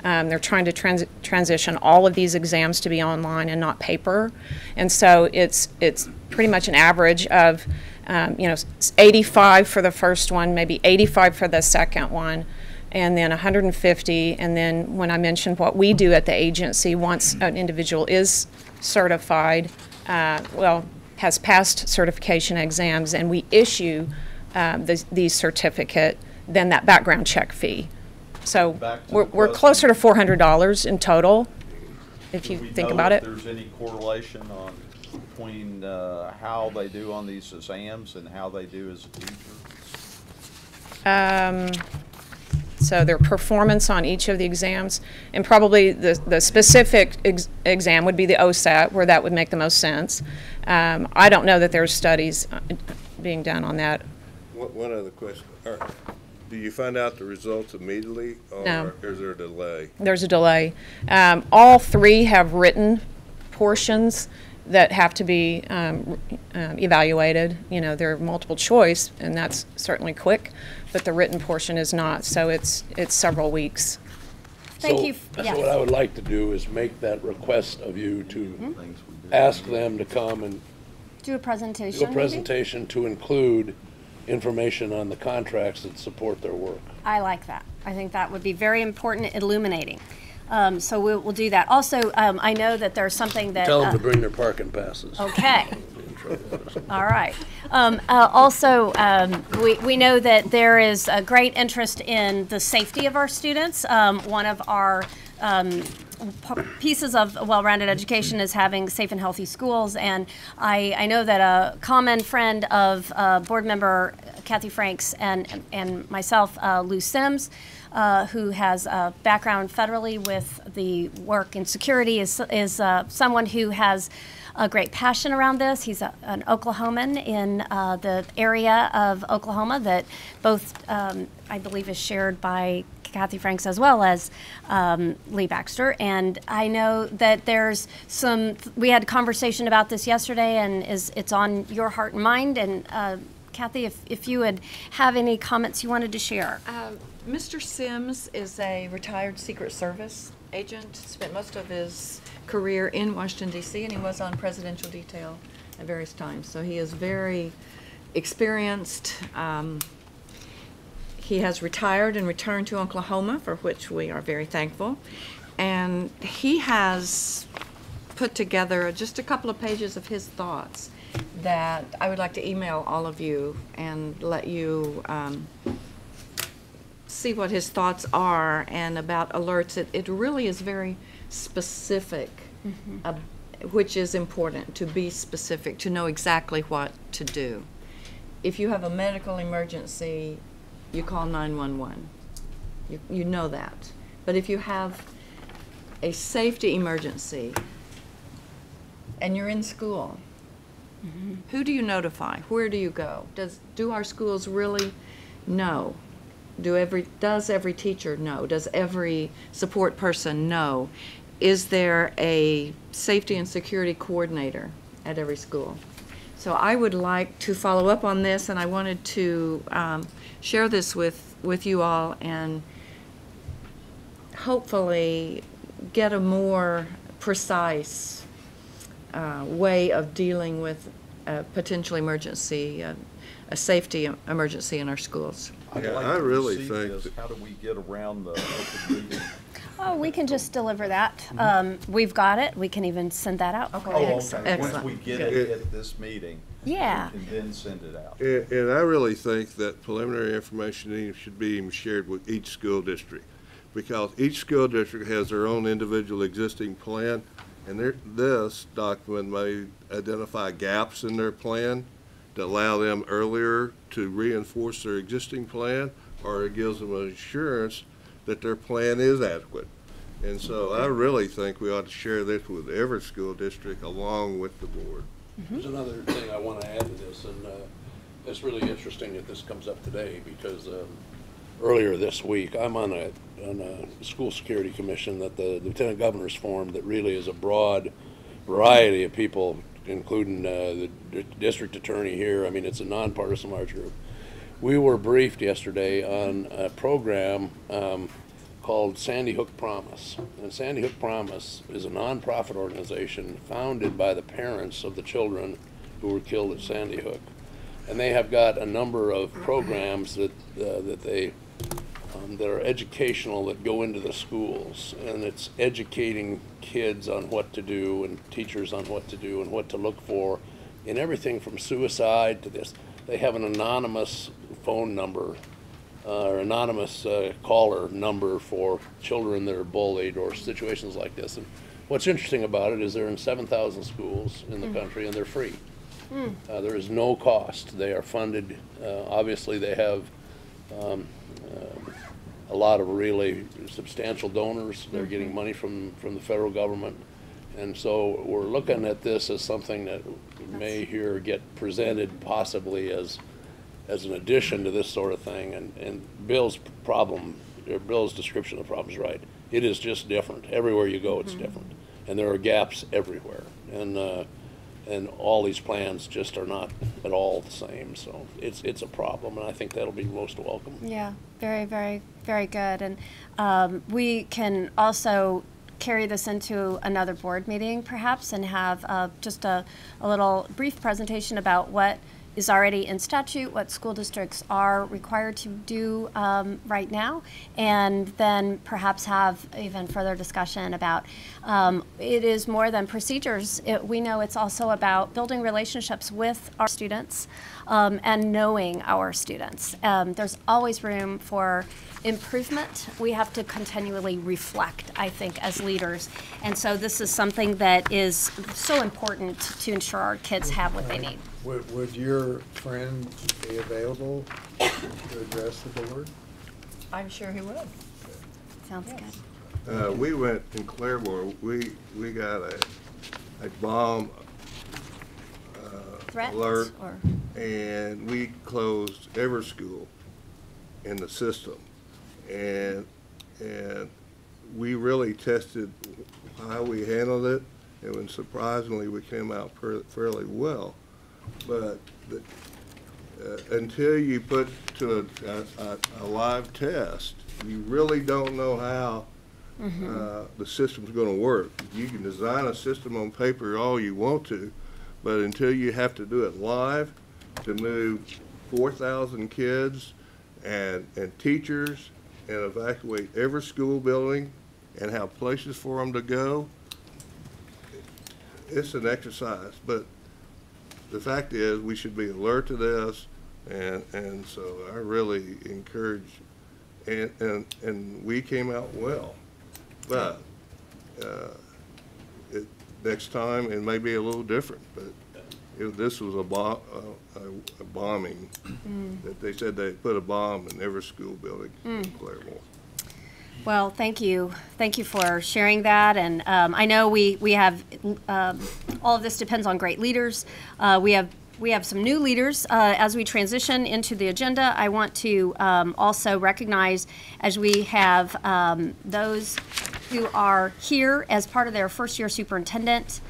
They're trying to transition all of these exams to be online and not paper. And so it's pretty much an average of, 85 for the first one, maybe 85 for the second one, and then 150. And then when I mentioned what we do at the agency, once an individual is certified, has passed certification exams, and we issue the certificate, then that background check fee. So we're closer to $400 in total, if you think about it. Do we know if there's any correlation between how they do on these exams and how they do as a teacher? So their performance on each of the exams, and probably the specific exam would be the OSAT, where that would make the most sense. I don't know that there's studies being done on that. One other question. Do you find out the results immediately, or No. is there a delay? There's a delay. All three have written portions that have to be evaluated. They're multiple choice, and that's certainly quick, but the written portion is not, so it's several weeks. Thank you. So Yes. what I would like to do is make that request of you to ask them to come and Do a presentation. do a maybe? presentation to include information on the contracts that support their work. I like that. I think that would be very important, illuminating. So we'll do that. Also, I know that there's something that. Tell them to bring their parking passes. Okay. All right. Also, we know that there is a great interest in the safety of our students. One of our pieces of well-rounded education is having safe and healthy schools, and I know that a common friend of board member Kathy Franks and myself, Lou Sims, who has a background federally with the work in security, is someone who has a great passion around this. He's an Oklahoman in the area of Oklahoma that both, I believe, is shared by Kathy Franks as well as Lee Baxter. And I know that there's we had a conversation about this yesterday, and it's on your heart and mind. And Kathy, if you would have any comments you wanted to share. Mr. Sims is a retired Secret Service agent, spent most of his career in Washington, D.C., and he was on presidential detail at various times. So he is very experienced. He has retired and returned to Oklahoma, for which we are very thankful. And he has put together just a couple of pages of his thoughts that I would like to email all of you and let you see what his thoughts are, and about alerts. It really is very specific, which is important, to be specific, to know exactly what to do. If you have a medical emergency, you call 911. You know that. But if you have a safety emergency and you're in school, who do you notify? Where do you go? Do our schools really know? Does every teacher know? Does every support person know? Is there a safety and security coordinator at every school? So I would like to follow up on this, and I wanted to share this with you all, and hopefully get a more precise way of dealing with a potential emergency, a safety emergency in our schools. Yeah, I really think How do we get around the open meeting? Oh, we can just deliver that. We've got it. We can even send that out. Okay. for you. Okay. Once we get it at this meeting, Yeah. we can then send it out. And I really think that preliminary information should be shared with each school district, because each school district has their own individual existing plan, and this document may identify gaps in their plan to allow them earlier to reinforce their existing plan, or it gives them an assurance that their plan is adequate. And so I really think we ought to share this with every school district along with the board. There's another thing I want to add to this, and it's really interesting that this comes up today because earlier this week, I'm on a school security commission that the lieutenant governors formed that really is a broad variety of people, including the district attorney here. I mean, it's a nonpartisan large group. We were briefed yesterday on a program called Sandy Hook Promise. And Sandy Hook Promise is a nonprofit organization founded by the parents of the children who were killed at Sandy Hook. And they have got a number of programs that that are educational that go into the schools, and it's educating kids on what to do and teachers on what to do and what to look for in everything from suicide to this. They have an anonymous phone number or anonymous caller number for children that are bullied or situations like this. And what's interesting about it is they're in 7,000 schools in the country, and they're free. There is no cost. They are funded. Obviously, they have a lot of really substantial donors. They're getting money from the federal government. And so we're looking at this as something that may here get presented possibly as an addition to this sort of thing. And Bill's description of the problem is right. It is just different. Everywhere you go, it's different. And there are gaps everywhere. And all these plans just are not at all the same. So it's a problem, and I think that'll be most welcome. Yeah, very, very, very good. And we can also carry this into another board meeting, perhaps, and have just a little brief presentation about what is already in statute, what school districts are required to do right now, and then perhaps have even further discussion about it is more than procedures. We know it's also about building relationships with our students and knowing our students. There's always room for improvement. We have to continually reflect, I think, as leaders. And so this is something that is so important to ensure our kids have what they need. Would your friend be available to address the board? I'm sure he would. Sounds good. We went in Claremore, we got a bomb Threat alert, or? and we closed every school in the system. And we really tested how we handled it, and when surprisingly we came out fairly well. But until you put to a live test, you really don't know how the system's going to work. You can design a system on paper all you want to, but until you have to do it live to move 4,000 kids and teachers and evacuate every school building and have places for them to go, it's an exercise. But the fact is, we should be alert to this, and so I really encourage, and we came out well. But next time it may be a little different. But this was a bombing. That they said they put a bomb in every school building in Claremore. Well, thank you. Thank you for sharing that. And I know we have, all of this depends on great leaders. We have some new leaders as we transition into the agenda. I want to also recognize, as we have those who are here as part of their first year superintendent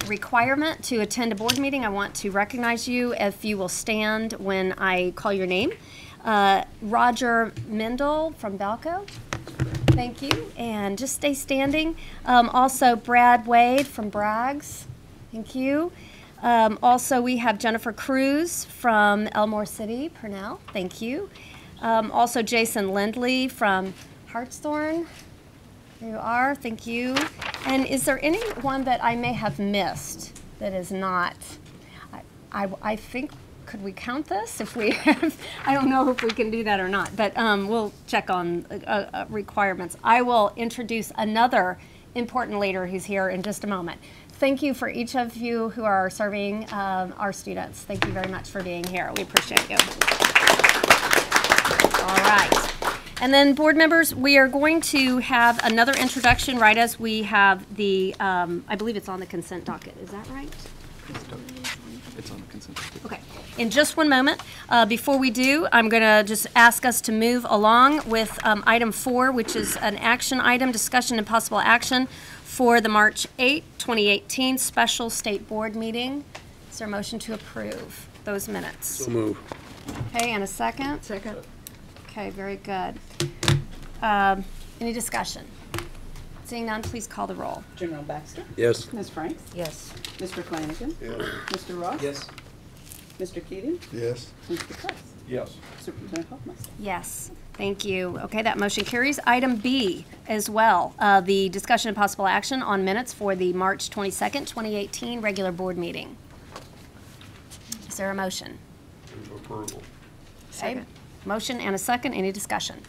requirement to attend a board meeting, I want to recognize you if you will stand when I call your name. Roger Mendel from Balco, thank you, and just stay standing. Also Brad Wade from Braggs, thank you. Also we have Jennifer Cruz from Elmore City, Purnell, thank you. Also Jason Lindley from Hartshorn, there you are, thank you. And is there anyone that I may have missed that is not? I think could we count this if we have, I don't know if we can do that or not, but we'll check on requirements. I will introduce another important leader who's here in just a moment. Thank you for each of you who are serving our students. Thank you very much for being here. We appreciate you. All right. And then board members, we are going to have another introduction right as we have the, I believe it's on the consent docket. Is that right? It's on the consent docket. Okay. In just one moment, before we do, I'm going to just ask us to move along with item 4, which is an action item, discussion and possible action for the March 8, 2018 special state board meeting. Is there a motion to approve those minutes? So move. Okay, and a second? Second. Okay, very good. Any discussion? Seeing none, please call the roll. General Baxter? Yes. Ms. Franks? Yes. Mr. Flanagan? Yes. Mr. Ross? Yes. Mr. Keating? Yes. Mr. Price? Yes. Superintendent Hoffmeister? Yes, thank you. Okay, that motion carries. Item B as well, the discussion and possible action on minutes for the March 22nd, 2018 regular board meeting. Is there a motion? Approval. Okay, motion and a second. Any discussion?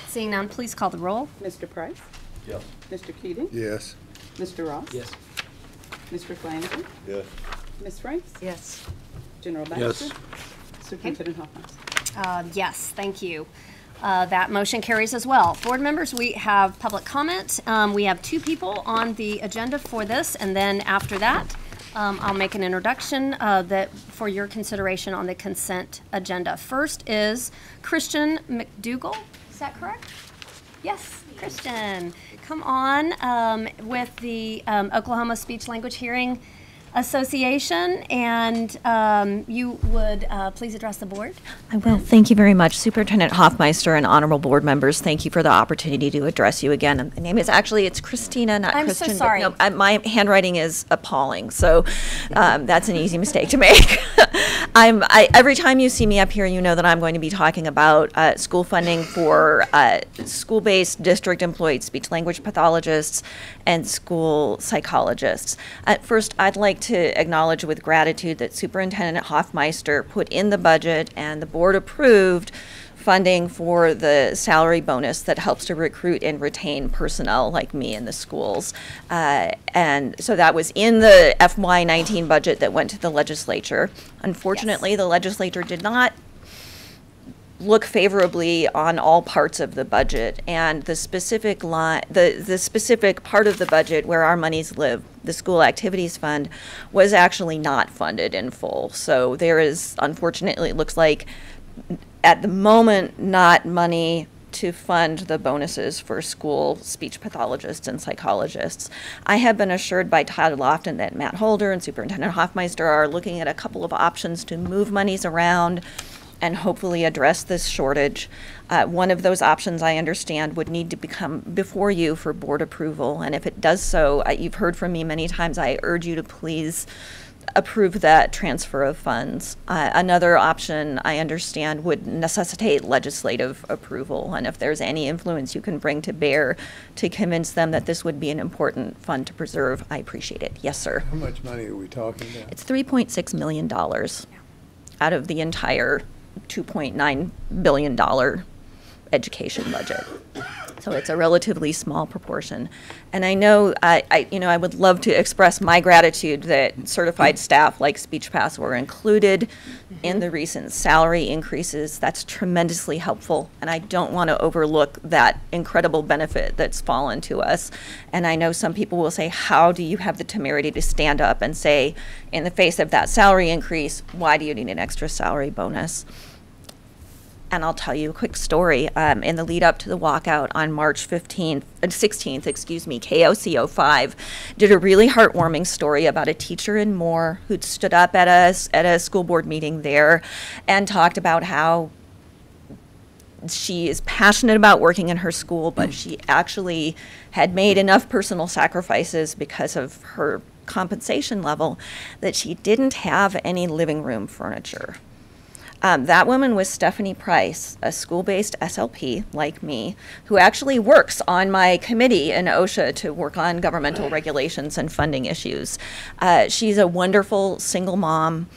Seeing none, please call the roll. Mr. Price? Yes. Mr. Keating? Yes. Mr. Ross? Yes. Mr. Flanagan? Yes. Ms. Franks? Yes. General Yes. Baxter? Superintendent Hoffmeister? Yes, thank you. That motion carries as well. Board members, we have public comment. We have 2 people on the agenda for this, and then after that, I'll make an introduction that for your consideration on the consent agenda. First is Christian McDougall. Is that correct? Yes, Christian. Come on with the Oklahoma Speech Language Hearing Association, and you would please address the board. I will. Thank you very much, Superintendent Hoffmeister and honorable board members. Thank you for the opportunity to address you again. My name is it's Christina, not I'm Christian. so sorry. But no, my handwriting is appalling, so that's an easy mistake to make. Every time you see me up here, you know that I'm going to be talking about school funding for school-based district-employed speech-language pathologists and school psychologists. First, I'd like to acknowledge with gratitude that Superintendent Hoffmeister put in the budget and the board approved funding for the salary bonus that helps to recruit and retain personnel like me in the schools. And so that was in the FY19 budget that went to the legislature. Unfortunately, the legislature did not look favorably on all parts of the budget, and the specific line, the specific part of the budget where our monies live, the school activities fund, was actually not funded in full. So there is, unfortunately, it looks like at the moment not money to fund the bonuses for school speech pathologists and psychologists. I have been assured by Todd Lofton that Matt Holder and Superintendent Hoffmeister are looking at a couple of options to move monies around and hopefully address this shortage. One of those options, I understand, would need to become before you for board approval. And if it does so, you've heard from me many times, I urge you to please approve that transfer of funds. Another option, I understand, would necessitate legislative approval. And if there's any influence you can bring to bear to convince them that this would be an important fund to preserve, I appreciate it. Yes, sir. How much money are we talking about? It's $3.6 million out of the entire $2.9 billion education budget. So it's a relatively small proportion. And I know, I would love to express my gratitude that certified staff like SpeechPath were included in the recent salary increases. That's tremendously helpful. And I don't want to overlook that incredible benefit that's fallen to us. And I know some people will say, how do you have the temerity to stand up and say, in the face of that salary increase, why do you need an extra salary bonus? And I'll tell you a quick story. In the lead up to the walkout on March 16th, KOCO5 did a really heartwarming story about a teacher in Moore who'd stood up at a school board meeting there and talked about how she is passionate about working in her school, but she actually had made enough personal sacrifices because of her compensation level that she didn't have any living room furniture. That woman was Stephanie Price, a school-based SLP like me, who actually works on my committee in OSHA to work on governmental regulations and funding issues. She's a wonderful single mom,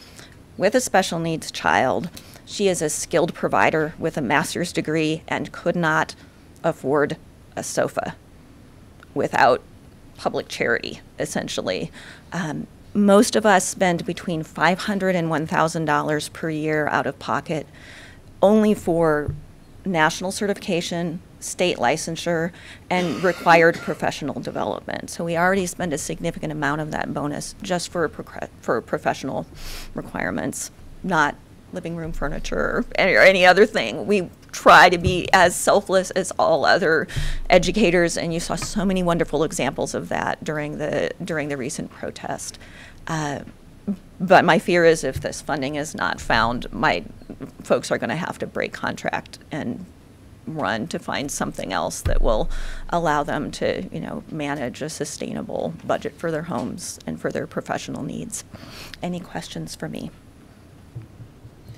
with a special needs child. She is a skilled provider with a master's degree and could not afford a sofa without public charity, essentially. Most of us spend between $500 and $1,000 per year out of pocket only for national certification, state licensure, and required professional development. So we already spend a significant amount of that bonus just for professional requirements, not living room furniture or any other thing. We try to be as selfless as all other educators, and you saw so many wonderful examples of that during the recent protest. But my fear is if this funding is not found, my folks are going to have to break contract and run to find something else that will allow them to, manage a sustainable budget for their homes and for their professional needs. Any questions for me?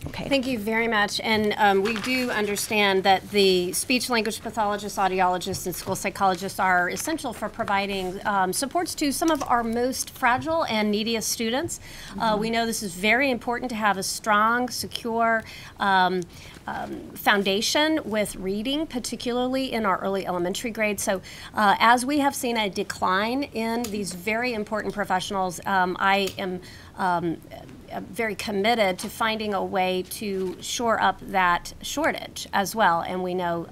Okay. Thank you very much. And we do understand that the speech language pathologists, audiologists, and school psychologists are essential for providing supports to some of our most fragile and neediest students. We know this is very important to have a strong, secure foundation with reading, particularly in our early elementary grades. So as we have seen a decline in these very important professionals, I am very committed to finding a way to shore up that shortage as well. And we know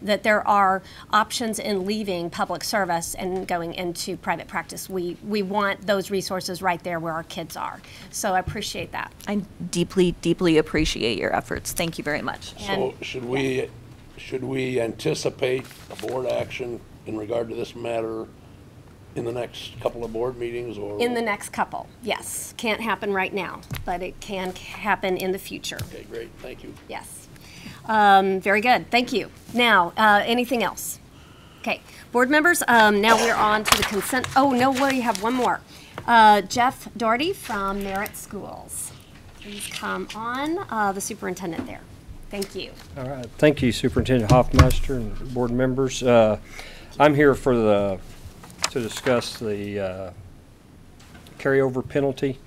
that there are options in leaving public service and going into private practice. We want those resources right there where our kids are. So I appreciate that. I deeply, deeply appreciate your efforts. Thank you very much. So should we anticipate a board action in regard to this matter in the next couple of board meetings, or? In the next couple, yes. Can't happen right now, but it can happen in the future. Okay, great, thank you. Yes. Very good, thank you. Now, anything else? Okay, board members, now we're on to the consent. Oh, no, we have one more. Jeff Doherty from Merritt Schools. Please come on, the superintendent there. Thank you. All right, thank you, Superintendent Hoffmeister and board members. I'm here to discuss the carryover penalty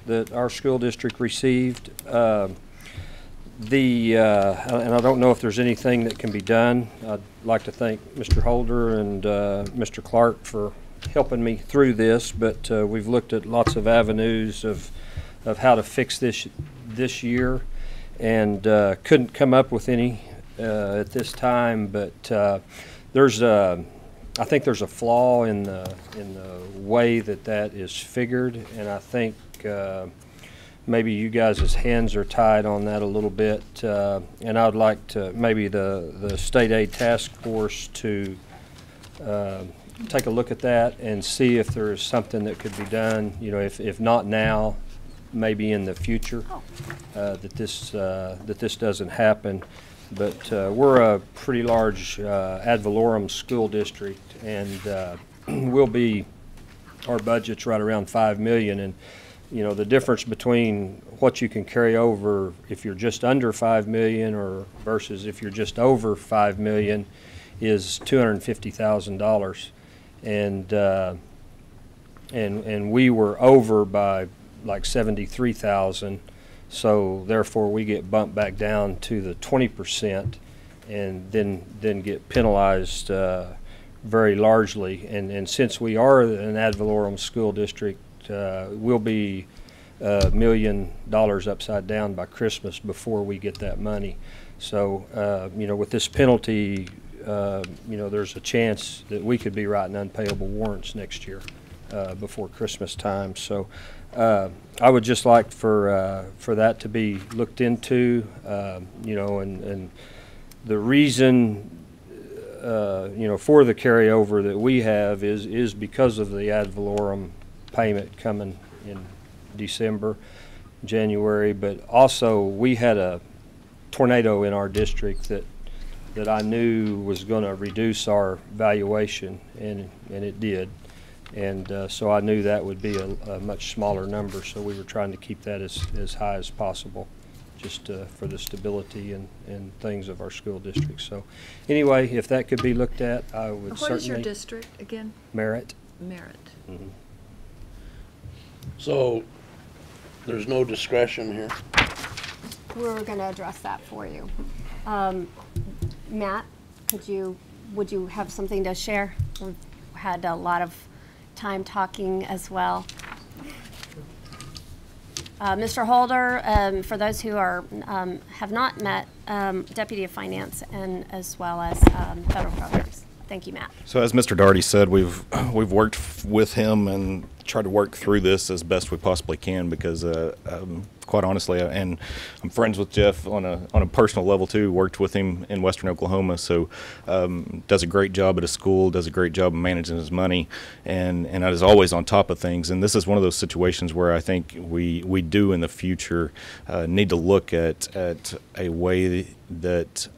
that our school district received. And I don't know if there's anything that can be done. I'd like to thank Mr. Holder and Mr. Clark for helping me through this, but we've looked at lots of avenues of how to fix this year, and couldn't come up with any at this time, but I think there's a flaw in the way that is figured, and I think maybe you guys' hands are tied on that a little bit, and I'd like to maybe the state aid task force to take a look at that and see if there is something that could be done. If not now, maybe in the future, that this doesn't happen. But we're a pretty large ad valorem school district, and our budget's right around $5 million, and the difference between what you can carry over if you're just under $5 million or versus if you're just over $5 million is $250,000, and we were over by like $73,000. So therefore, we get bumped back down to the 20%, and then get penalized very largely. And since we are an ad valorem school district, we'll be $1 million upside down by Christmas before we get that money. So with this penalty, there's a chance that we could be writing unpayable warrants next year before Christmas time. So. I would just like for that to be looked into, and the reason, for the carryover that we have is because of the ad valorem payment coming in December, January, but also we had a tornado in our district that I knew was going to reduce our valuation, and it did. And so I knew that would be a much smaller number, so we were trying to keep that as high as possible, just for the stability and things of our school district. So anyway, if that could be looked at, I would certainly. What is your district again? Merritt. Merritt. Mm-hmm. So There's no discretion here. We're going to address that for you. Matt, would you have something to share? We've had a lot of time talking as well. Mr. Holder, for those who are have not met, Deputy of Finance, and as well as Federal Programs. Thank you, Matt. So as Mr. Daugherty said, we've worked with him and tried to work through this as best we possibly can because, quite honestly, and I'm friends with Jeff on a personal level too. Worked with him in Western Oklahoma, so does a great job at a school, does a great job of managing his money, and is always on top of things. And this is one of those situations where I think we do in the future need to look at a way that.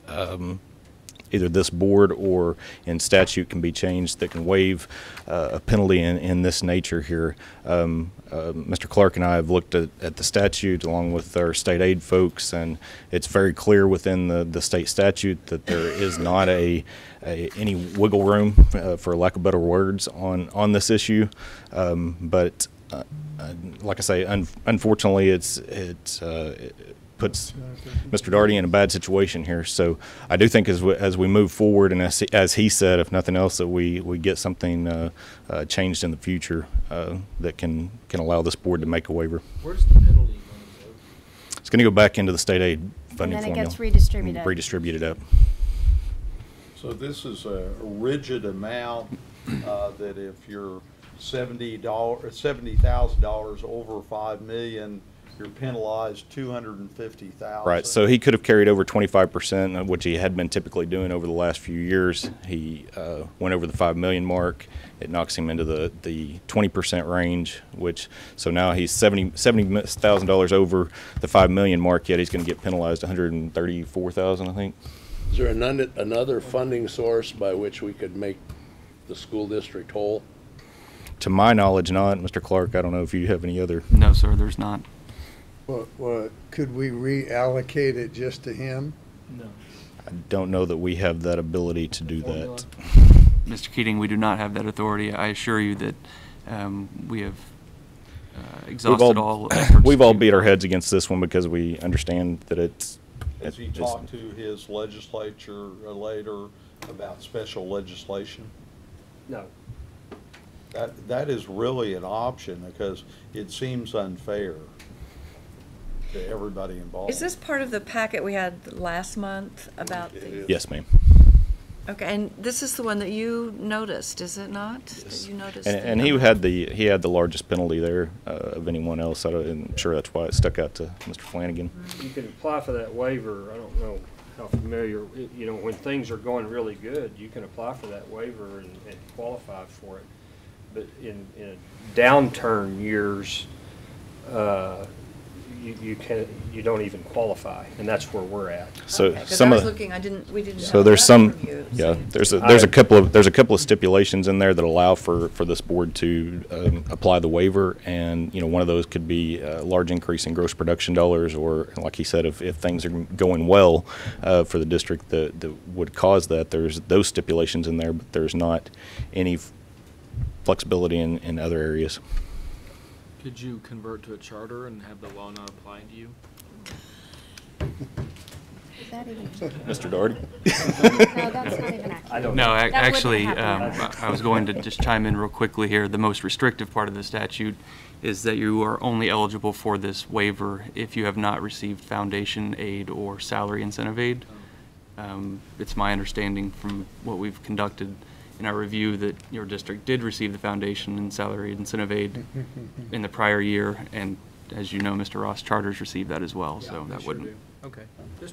Either this board or in statute can be changed that can waive a penalty in this nature here. Mr. Clark and I have looked at the statute along with our state aid folks, and it's very clear within the state statute that there is not any wiggle room, for lack of better words, on this issue. But like I say, unfortunately, it puts Mr. Daugherty in a bad situation here. So I do think as we move forward, and as he said, if nothing else, that we get something changed in the future that can allow this board to make a waiver. Where's the penalty going to go? It's going to go back into the state aid funding And then it formula. gets redistributed. Redistributed up. So this is a rigid amount that if you're $70,000 over $5 million, you're penalized $250,000. Right. So he could have carried over 25%, which he had been typically doing over the last few years. He went over the $5 million mark. It knocks him into the 20% range, so now he's $70,000 over the $5 million mark. Yet he's going to get penalized $134,000, I think. Is there another funding source by which we could make the school district whole? To my knowledge, not. Mr. Clark, I don't know if you have any other. No, sir. There's not. Well, could we reallocate it just to him? No. I don't know that we have that ability to do that. Mr. Keating, we do not have that authority. I assure you that we have exhausted all efforts. We've all beat our heads against this one because we understand that it's. Has he talked to his legislature later about special legislation? No. That is really an option because it seems unfair to everybody involved. Is this part of the packet we had last month about the? Yes, ma'am. Okay, and this is the one that you noticed, is it not? That you noticed. And he had the largest penalty there of anyone else. I'm sure that's why it stuck out to Mr. Flanagan. You can apply for that waiver. I don't know how familiar, when things are going really good, you can apply for that waiver and qualify for it. But in downturn years, you don't even qualify, and that's where we're at. So Okay, 'cause some I was of looking, we didn't. so have there's that some from you, yeah so- there's a couple of stipulations in there that allow for this board to apply the waiver, and one of those could be a large increase in gross production dollars, or like he said, if things are going well for the district that would cause that. There's those stipulations in there, but there's not any flexibility in other areas. Could you convert to a charter and have the law not apply to you? Is that even? Mr. Daugherty? No, that's not even accurate. I don't know. know. That Actually, wouldn't happen. I was going to just chime in real quickly here. The most restrictive part of the statute is that you are only eligible for this waiver if you have not received foundation aid or salary incentive aid. It's my understanding from what we've conducted in our review that your district did receive the foundation and salary incentive aid in the prior year, and as you know, Mr. Ross, charters received that as well, so that wouldn't. Okay. I'm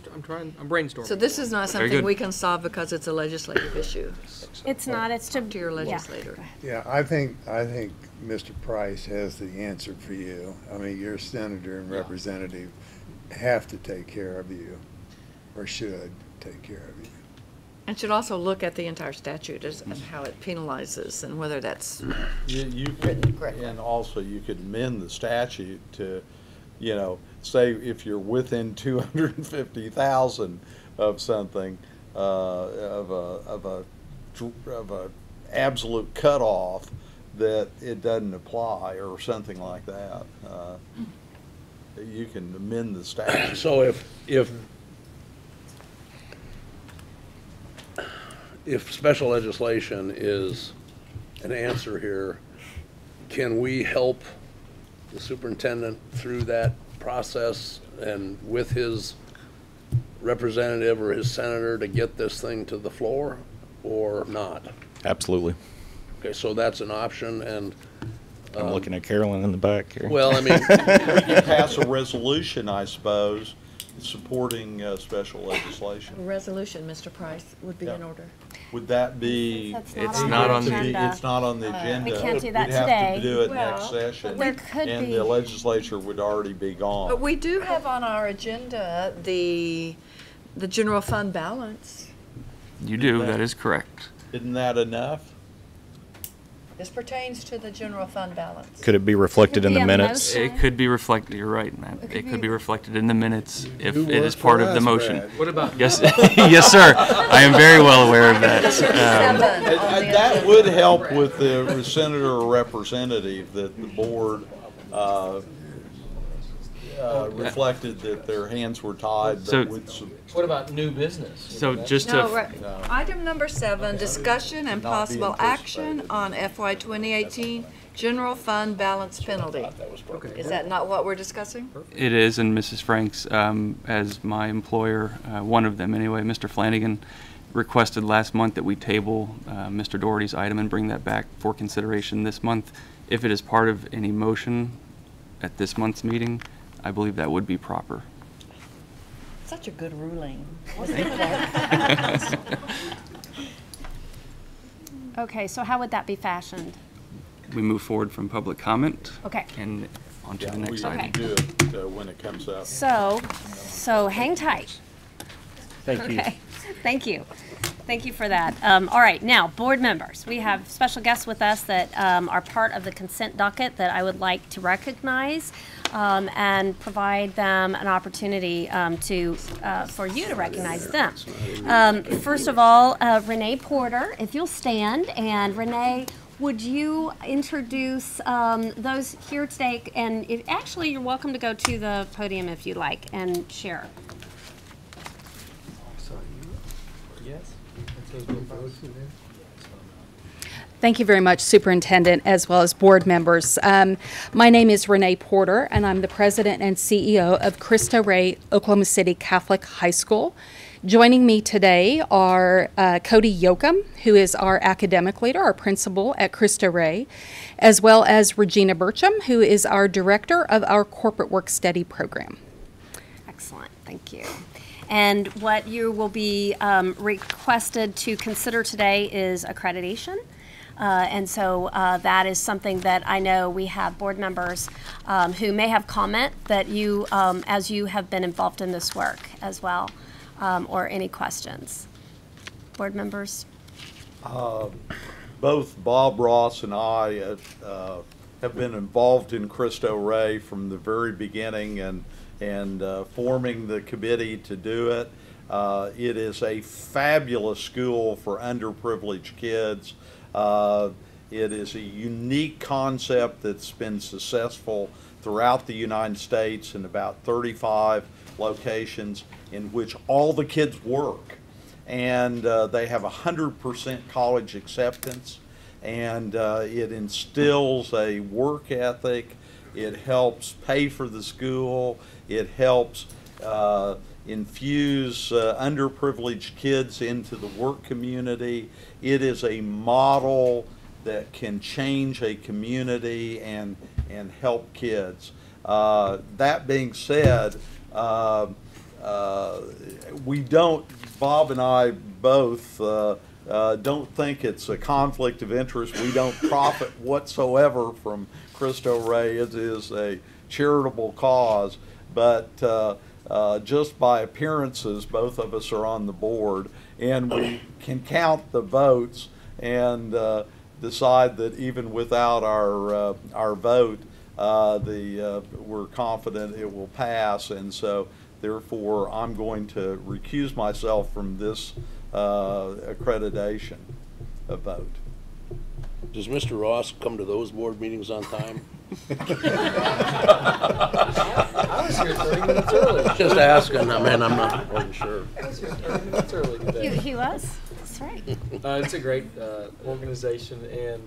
brainstorming. So this is not Very something good. we can solve because it's a legislative issue. It's not, it's to your legislator. Yeah, I think Mr. Price has the answer for you. I mean, your senator and representative have to take care of you, or should take care of you. And should also look at the entire statute as how it penalizes and whether that's You written could, correctly. and also you could amend the statute to, say if you're within 250,000 of something, of a absolute cutoff, that it doesn't apply or something like that. you can amend the statute. So if special legislation is an answer here, can we help the superintendent through that process and with his representative or his senator to get this thing to the floor or not? Absolutely. Okay, so that's an option, and I'm looking at Carolyn in the back here. well, I mean, We can pass a resolution, I suppose, supporting special legislation. A resolution, Mr. Price, would be in order. Would that be? It's not on the agenda. It's not on the agenda. We can't do that We'd have today. to do it Well, next session. there could and be- the legislature would already be gone. But we do have on our agenda the general fund balance. You do, that is correct. Isn't that enough? This pertains to the general fund balance. Could it be reflected in the minutes? It could be reflected, you're right, Matt. It could be reflected in the minutes if You it is work part for of the us, motion. Brad. What about? Yes, yes, sir. I am very well aware of that. That would help with the senator or representative that the board reflected that their hands were tied, So- but with some. What about new business? So just to, Item number 7, discussion and Not be possible action anticipated. on FY 2018 general fund balance penalty. Is that not what we're discussing? it is, and Mrs. Franks, as my employer, one of them anyway, Mr. Flanagan, requested last month that we table Mr. Doherty's item and bring that back for consideration this month. If it is part of any motion at this month's meeting, I believe that would be proper. Such a good ruling. Okay, so how would that be fashioned? We move forward from public comment. Okay. And on to Yeah, the next we item. do it when it comes up. So hang tight. Thank you. Okay, thank you. Thank you for that. All right, now, board members. We have special guests with us that are part of the consent docket that I would like to recognize and provide them an opportunity for you to recognize them. First of all, Renee Porter, if you'll stand. And Renee, would you introduce those here today? And actually, you're welcome to go to the podium if you like and share. Thank you very much, Superintendent, as well as board members. My name is Renee Porter, and I'm the President and CEO of Cristo Rey Oklahoma City Catholic High School. Joining me today are Cody Yoakum, who is our academic leader, our principal at Cristo Rey, as well as Regina Burcham, who is our director of our corporate work study program. Excellent, thank you. And what you will be requested to consider today is accreditation. And so that is something that I know we have board members who may have comment that you, as you have been involved in this work as well, or any questions. Board members? Both Bob Ross and I have been involved in Cristo Rey from the very beginning and forming the committee to do it. It is a fabulous school for underprivileged kids. It is a unique concept that's been successful throughout the United States in about 35 locations in which all the kids work. And they have 100% college acceptance, and it instills a work ethic. It helps pay for the school. It helps infuse underprivileged kids into the work community. It is a model that can change a community and help kids. That being said, we don't, Bob and I both don't think it's a conflict of interest. We don't profit whatsoever from Cristo Rey. It is a charitable cause, but just by appearances, both of us are on the board, and we can count the votes and decide that even without our vote, we're confident it will pass, and so therefore I'm going to recuse myself from this accreditation vote. Does Mr. Ross come to those board meetings on time? I here 30 minutes early. Just asking, I mean, wasn't sure. I was here 30 minutes early today. He was. That's right. It's a great organization, and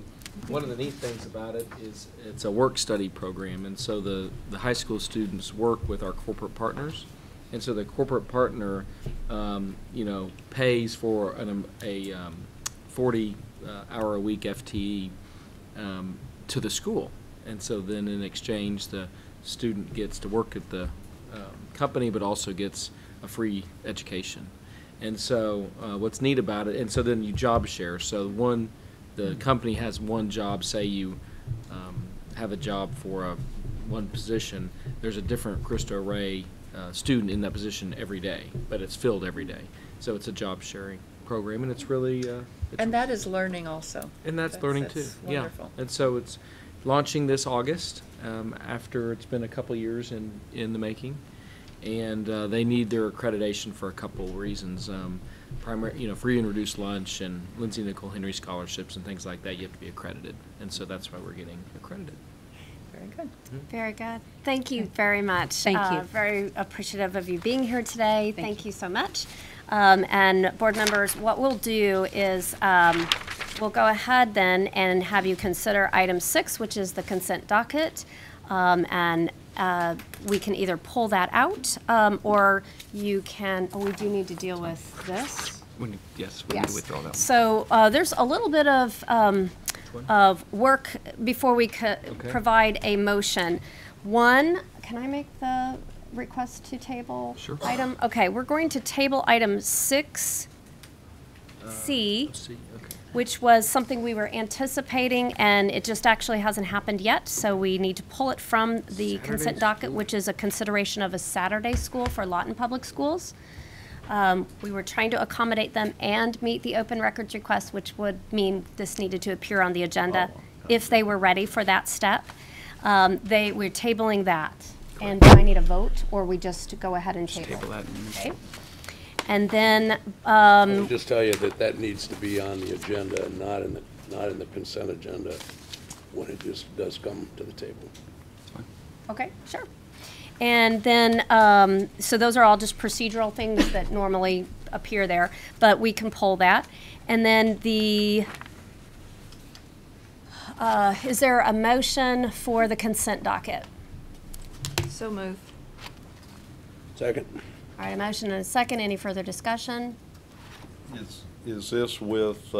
one of the neat things about it is it's a work study program, and so the high school students work with our corporate partners, and so the corporate partner, pays for a 40-hour-a-week FTE to the school, and so then in exchange the student gets to work at the company, but also gets a free education. And so what's neat about it, and so then you job share. So the company has one job, say you have a job for one position, there's a different Cristo Rey student in that position every day, but it's filled every day. So it's a job sharing program, and it's really and that is learning also. And that's learning too. Wonderful. Yeah. And so it's launching this August after it's been a couple years in the making, and they need their accreditation for a couple reasons. Free and reduced lunch and Lindsay Nicole Henry scholarships and things like that. You have to be accredited, and so that's why we're getting accredited. Very good. Very good. Thank you very much. Thank you. Very appreciative of you being here today. Thank you so much. And board members, what we'll do is we'll go ahead then and have you consider item 6, which is the consent docket. And we can either pull that out or you can, we do need to deal with this. Yes, we need to withdraw that one. So there's a little bit of work before we could provide a motion. One, can I make the request to table item? Okay, we're going to table item 6C, which was something we were anticipating, and it just actually hasn't happened yet, so we need to pull it from the consent docket, which is a consideration of a Saturday school for Lawton Public Schools. We were trying to accommodate them and meet the open records request, which would mean this needed to appear on the agenda if they were ready for that step. We're tabling that. And do I need a vote, or we just go ahead and table that? Okay. And then I'll just tell you that needs to be on the agenda and not in the consent agenda when it just does come to the table. okay, sure. And then, so those are all just procedural things that normally appear there, but we can pull that. And then is there a motion for the consent docket? So moved. Second. All right, a motion and a second. Any further discussion? Is this with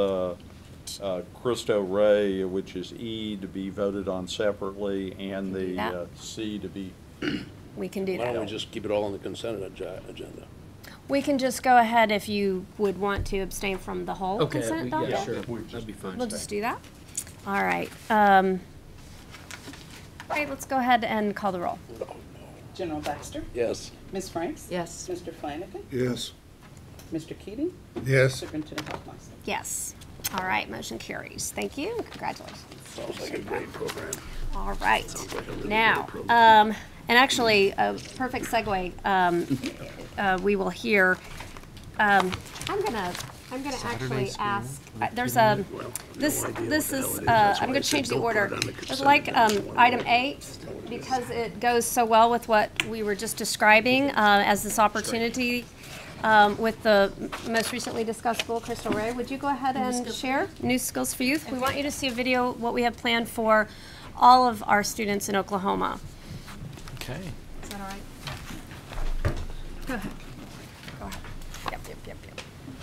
Cristo Rey, which is E, to be voted on separately, and the C to be? We can do that. Why don't we just keep it all on the consent agenda? We can just go ahead if you would want to abstain from the whole consent docket. Yeah, sure. That'd be fine. We'll just do that. All right. All right, let's go ahead and call the roll. General Baxter? Yes. Ms. Franks? Yes. Mr. Flanagan? Yes. Mr. Keating? Yes. Superintendent Hoffmeister? Yes. All right, motion carries. Thank you. Congratulations. Sounds like a great program. All right. Now, and actually, a perfect segue. We will hear. I'm gonna actually ask. There's a. This is. I'm gonna change the order. There's like item 8 because it goes so well with what we were just describing as this opportunity. With the most recently discussed school, Cristo Rey. Would you go ahead and share New Skills for Youth? We want you to see a video, what we have planned for all of our students in Oklahoma. Okay. Is that all right? Go ahead. Go ahead. Yep.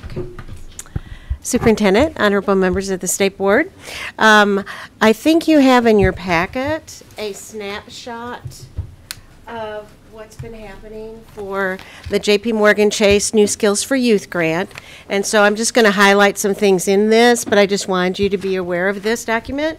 Okay. Superintendent, honorable members of the State Board, I think you have in your packet a snapshot of what's been happening for the J.P. Morgan Chase New Skills for Youth grant. And so I'm just going to highlight some things in this, but I just wanted you to be aware of this document.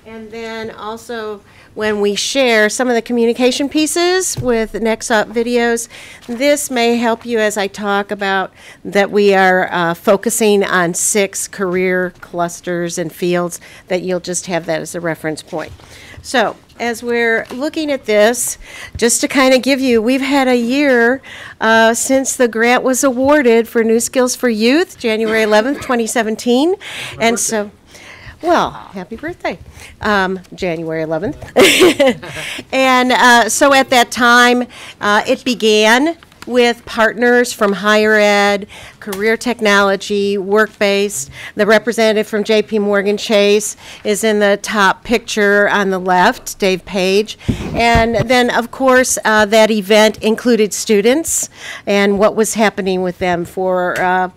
And then also, when we share some of the communication pieces with Next Up videos, this may help you as I talk about that we are focusing on 6 career clusters and fields, that you'll just have that as a reference point. So, as we're looking at this, just to kind of give you, we've had a year since the grant was awarded for New Skills for Youth, January 11th, 2017. And so, Well, happy birthday, January 11th. And so at that time, it began with partners from higher ed, career technology, work-based. The representative from J.P. Morgan Chase is in the top picture on the left, Dave Page. And then, of course, that event included students and what was happening with them for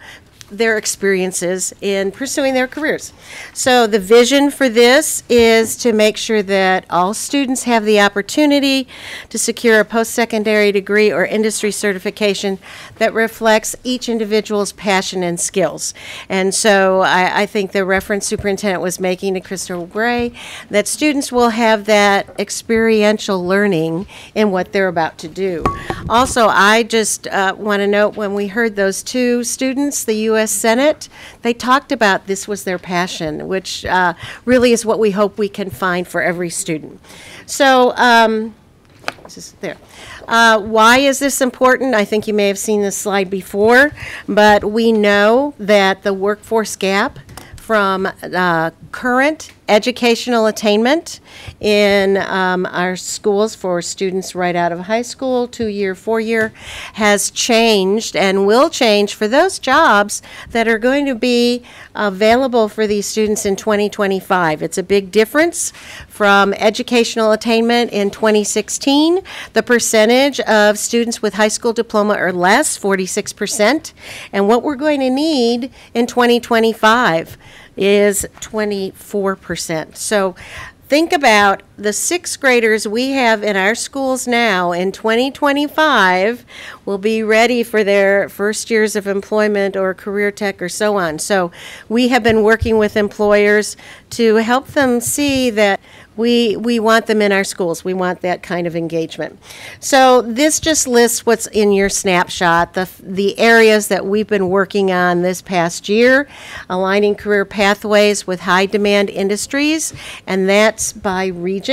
their experiences in pursuing their careers. So the vision for this is to make sure that all students have the opportunity to secure a post-secondary degree or industry certification that reflects each individual's passion and skills. And so I think the reference superintendent was making to Crystal Gray, that students will have that experiential learning in what they're about to do. Also, I just want to note, when we heard those two students, the U.S. Senate, they talked about this was their passion, which really is what we hope we can find for every student. So, just there. Why is this important? I think you may have seen this slide before, but we know that the workforce gap from current educational attainment in our schools for students right out of high school, 2-year, 4-year, has changed and will change for those jobs that are going to be available for these students in 2025. It's a big difference from educational attainment in 2016. The percentage of students with high school diploma or less, 46%, and what we're going to need in 2025 is 24%. So think about the 6th graders we have in our schools now in 2025 will be ready for their first years of employment or career tech or so on. So we have been working with employers to help them see that we want them in our schools. We want that kind of engagement. So this just lists what's in your snapshot, the areas that we've been working on this past year, aligning career pathways with high demand industries, and that's by region.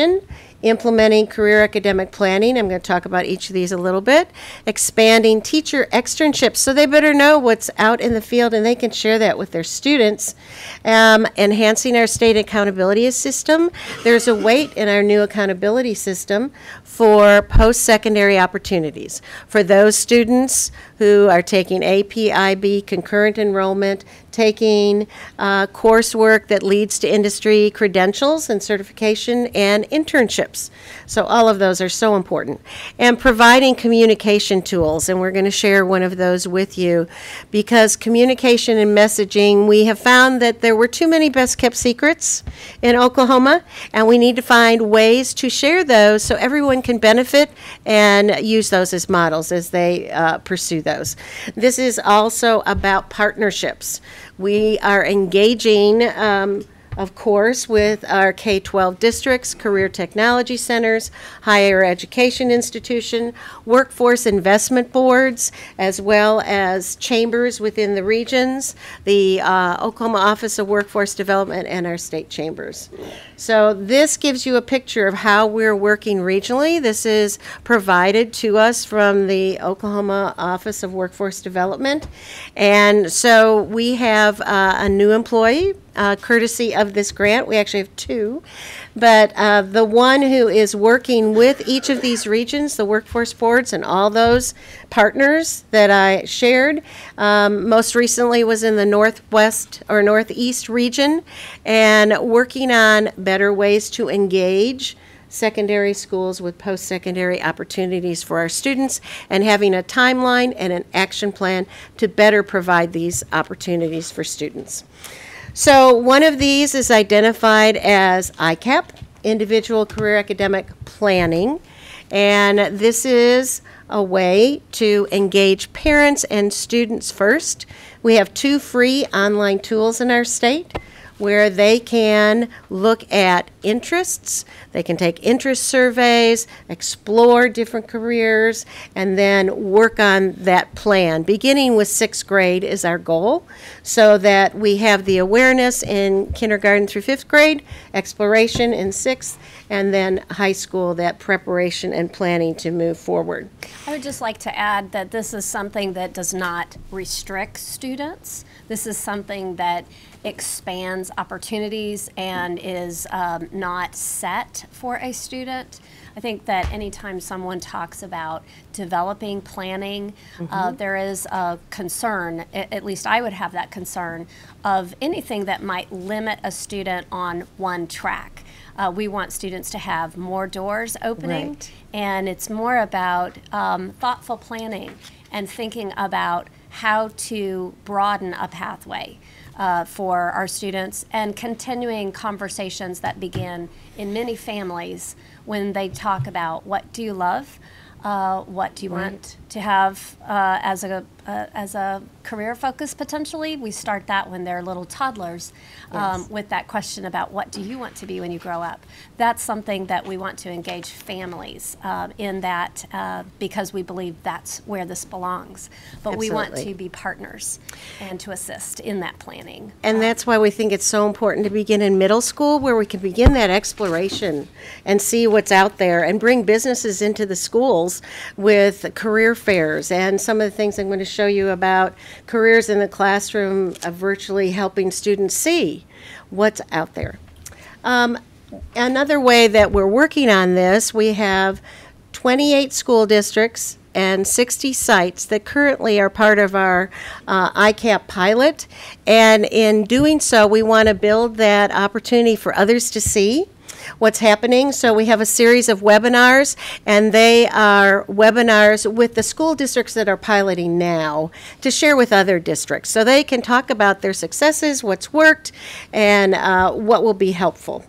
Implementing career academic planning, I'm going to talk about each of these a little bit. Expanding teacher externships, so they better know what's out in the field and they can share that with their students. Enhancing our state accountability system. There's a weight in our new accountability system for post-secondary opportunities. For those students who are taking AP, IB, concurrent enrollment, taking coursework that leads to industry credentials and certification and internships. So all of those are so important. And providing communication tools, and we're going to share one of those with you, because communication and messaging, we have found that there were too many best kept secrets in Oklahoma, and we need to find ways to share those so everyone can benefit and use those as models as they pursue those. This is also about partnerships. We are engaging, of course, with our K-12 districts, career technology centers, higher education institution, workforce investment boards, as well as chambers within the regions, the Oklahoma Office of Workforce Development, and our state chambers. So this gives you a picture of how we're working regionally. This is provided to us from the Oklahoma Office of Workforce Development. And so we have a new employee, courtesy of this grant. We actually have 2. But the one who is working with each of these regions, the workforce boards and all those partners that I shared, most recently was in the Northwest or Northeast region, and working on better ways to engage secondary schools with post-secondary opportunities for our students, and having a timeline and an action plan to better provide these opportunities for students. So one of these is identified as ICAP, Individual Career Academic Planning, and this is a way to engage parents and students first. We have 2 free online tools in our state where they can look at interests, they can take interest surveys, explore different careers, and then work on that plan. Beginning with 6th grade is our goal, so that we have the awareness in kindergarten through 5th grade, exploration in 6th, and then high school, that preparation and planning to move forward. I would just like to add that this is something that does not restrict students. This is something that expands opportunities and is not set for a student. I think that anytime someone talks about developing planning, there is a concern, at least I would have that concern, of anything that might limit a student on one track. We want students to have more doors opening, Right. and it's more about thoughtful planning and thinking about how to broaden a pathway for our students, and continuing conversations that begin in many families when they talk about what do you love, what do you want to have as a career focus potentially. We start that when they're little toddlers with that question about what do you want to be when you grow up. That's something that we want to engage families in that because we believe that's where this belongs. But we want Absolutely. to be partners and to assist in that planning. And that's why we think it's so important to begin in middle school, where we can begin that exploration and see what's out there and bring businesses into the schools with career fairs and some of the things I'm going to show you about careers in the classroom of virtually helping students see what's out there. Another way that we're working on this, we have 28 school districts and 60 sites that currently are part of our ICAP pilot. And in doing so, we want to build that opportunity for others to see what's happening. So we have a series of webinars, and they are webinars with the school districts that are piloting now to share with other districts. So they can talk about their successes, what's worked, and what will be helpful.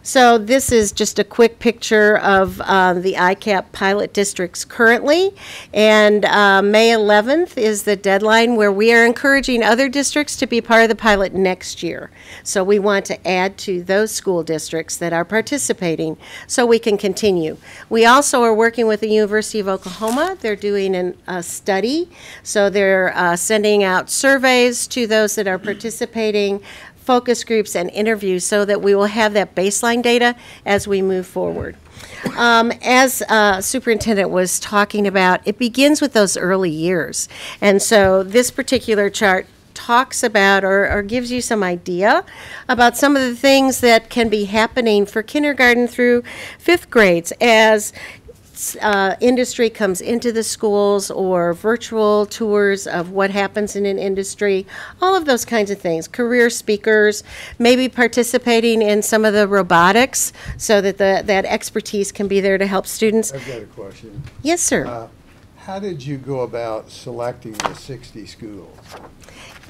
So this is just a quick picture of the ICAP pilot districts currently, and May 11th is the deadline where we are encouraging other districts to be part of the pilot next year. So we want to add to those school districts that are participating so we can continue. We also are working with the University of Oklahoma. They're doing a study, so they're sending out surveys to those that are participating, focus groups and interviews, so that we will have that baseline data as we move forward. As Superintendent was talking about, it begins with those early years. And so this particular chart talks about or gives you some idea about some of the things that can be happening for kindergarten through 5th grades as industry comes into the schools, or virtual tours of what happens in an industry, all of those kinds of things. Career speakers, maybe participating in some of the robotics so that that expertise can be there to help students. I've got a question. Yes, sir. How did you go about selecting the 60 schools?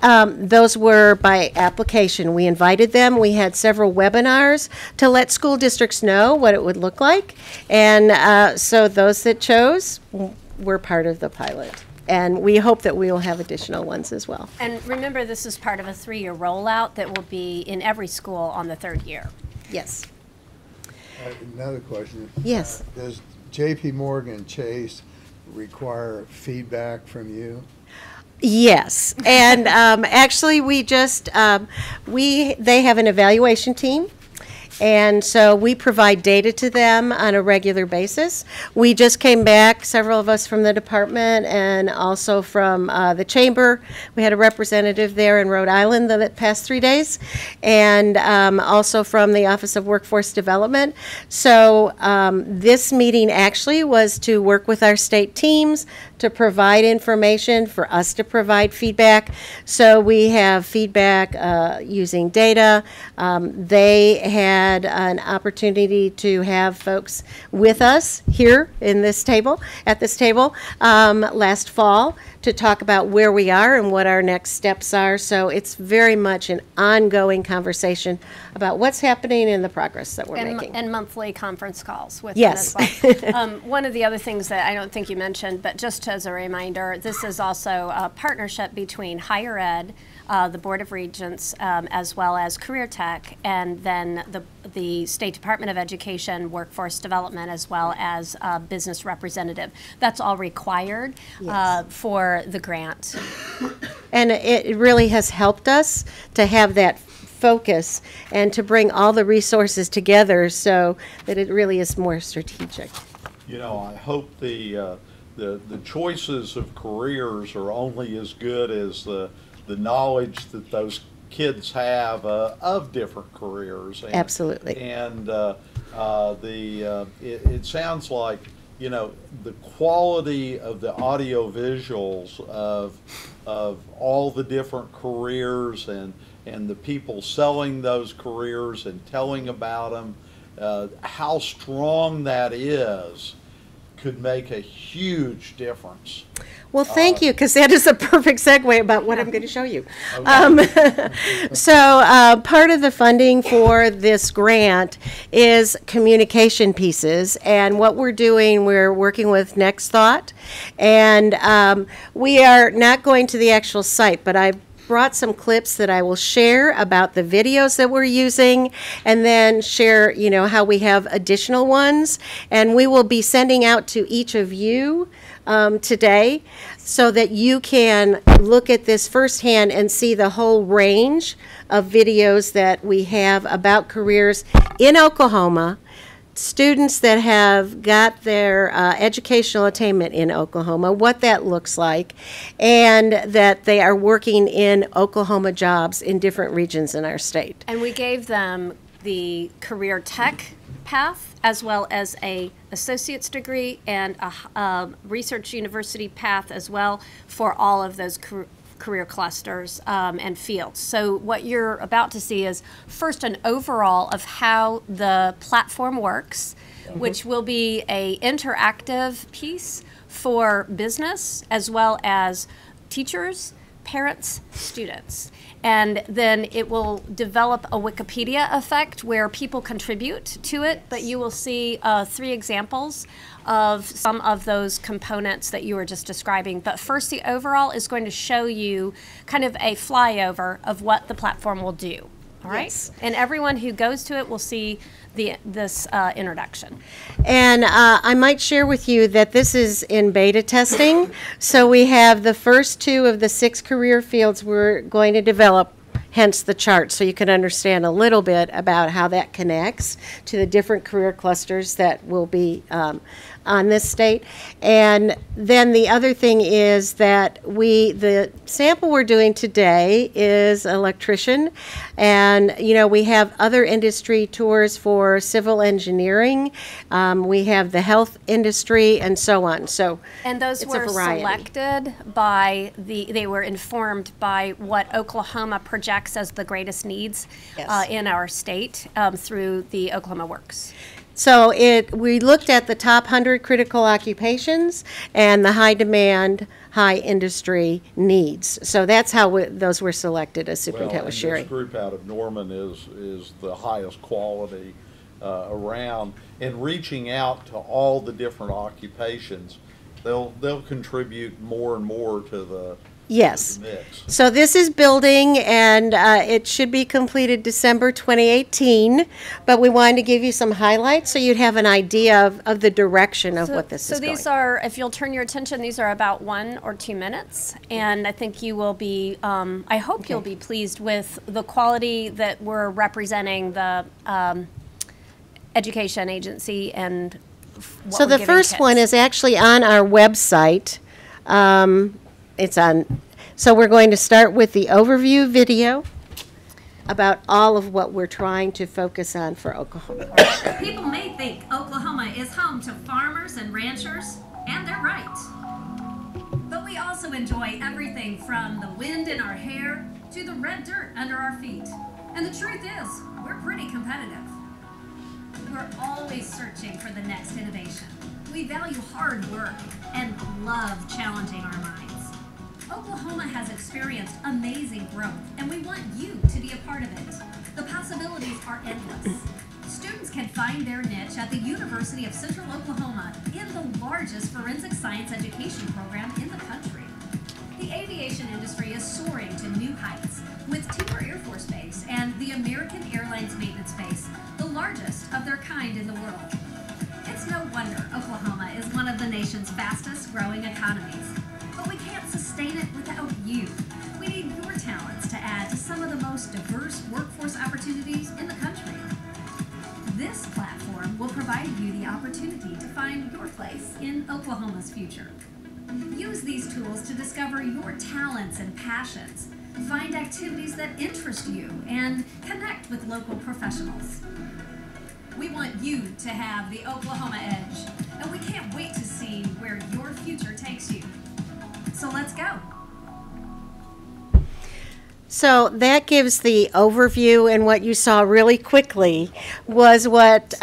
Those were by application. We invited them. We had several webinars to let school districts know what it would look like. And so those that chose were part of the pilot. And we hope that we will have additional ones as well. And remember, this is part of a 3-year rollout that will be in every school on the 3rd year. Yes. Another question. Yes. Does J.P. Morgan Chase require feedback from you? Yes, and actually we just, they have an evaluation team, and so we provide data to them on a regular basis. We just came back, several of us from the department and also from the chamber. We had a representative there in Rhode Island the past 3 days, and also from the Office of Workforce Development. So this meeting actually was to work with our state teams to provide information, for us to provide feedback. So we have feedback using data. They had an opportunity to have folks with us here in this table, at this table, last fall to talk about where we are and what our next steps are. So it's very much an ongoing conversation about what's happening and the progress that we're making. And monthly conference calls with Yes. them as well. One of the other things that I don't think you mentioned, but just as a reminder, this is also a partnership between higher ed, the Board of Regents, as well as Career Tech, and then the State Department of Education, Workforce Development, as well as business representative. That's all required for the grant. And it really has helped us to have that focus and to bring all the resources together so that it really is more strategic. You know, I hope the the choices of careers are only as good as the knowledge that those kids have of different careers. And, Absolutely. And it sounds like, you know, the quality of the audio visuals of all the different careers and the people selling those careers and telling about them, how strong that is could make a huge difference. Well, thank you, because that is a perfect segue about what I'm going to show you. So part of the funding for this grant is communication pieces, and what we're doing, we're working with Next Thought, and we are not going to the actual site, but I brought some clips that I will share about the videos that we're using, and then share, you know, how we have additional ones, and we will be sending out to each of you today so that you can look at this firsthand and see the whole range of videos that we have about careers in Oklahoma, students that have got their educational attainment in Oklahoma, what that looks like, and that they are working in Oklahoma jobs in different regions in our state. And we gave them the career tech path, as well as a associate's degree and a research university path as well for all of those career clusters and fields. So what you're about to see is first an overall of how the platform works, which will be a interactive piece for business as well as teachers, parents, students. And then it will develop a Wikipedia effect where people contribute to it, but you will see 3 examples of some of those components that you were just describing. But first, the overall is going to show you kind of a flyover of what the platform will do. All right? Yes. And everyone who goes to it will see this introduction. And I might share with you that this is in beta testing. So we have the first 2 of the 6 career fields we're going to develop, hence the chart, so you can understand a little bit about how that connects to the different career clusters that will be on this state. And then the other thing is that the sample we're doing today is electrician, and you know, we have other industry tours for civil engineering, we have the health industry, and so on. So and those it's were a variety. selected by they were informed by what Oklahoma projects as the greatest needs in our state through the Oklahoma Works. So we looked at the top 100 critical occupations and the high demand, high industry needs. So that's how those were selected, as Superintendent was sharing. This group out of Norman is the highest quality around, and reaching out to all the different occupations, they'll contribute more and more to the Yes. mix. So this is building, and it should be completed December 2018, but we wanted to give you some highlights so you'd have an idea of the direction of what this is going. So these are, if you'll turn your attention, these are about 1 or 2 minutes, and I think you will be, I hope you'll be pleased with the quality that we're representing the education agency and what So we're the giving first kids. one is actually on our website. It's on, so we're going to start with the overview video about all of what we're trying to focus on for Oklahoma. People may think Oklahoma is home to farmers and ranchers, and they're right. But we also enjoy everything from the wind in our hair to the red dirt under our feet. And the truth is, we're pretty competitive. We're always searching for the next innovation. We value hard work and love challenging our minds. Oklahoma has experienced amazing growth, and we want you to be a part of it. The possibilities are endless. Students can find their niche at the University of Central Oklahoma in the largest forensic science education program in the country. The aviation industry is soaring to new heights with Tinker Air Force Base and the American Airlines Maintenance Base, the largest of their kind in the world. It's no wonder Oklahoma is one of the nation's fastest growing economies. But we can't sustain it without you. We need your talents to add to some of the most diverse workforce opportunities in the country. This platform will provide you the the opportunity to find your place in Oklahoma's future. Use these tools to discover your talents and passions, find activities that interest you, and connect with local professionals. We want you to have the Oklahoma edge, and we can't wait to see where your future takes you. So let's go. So that gives the overview, and what you saw really quickly was what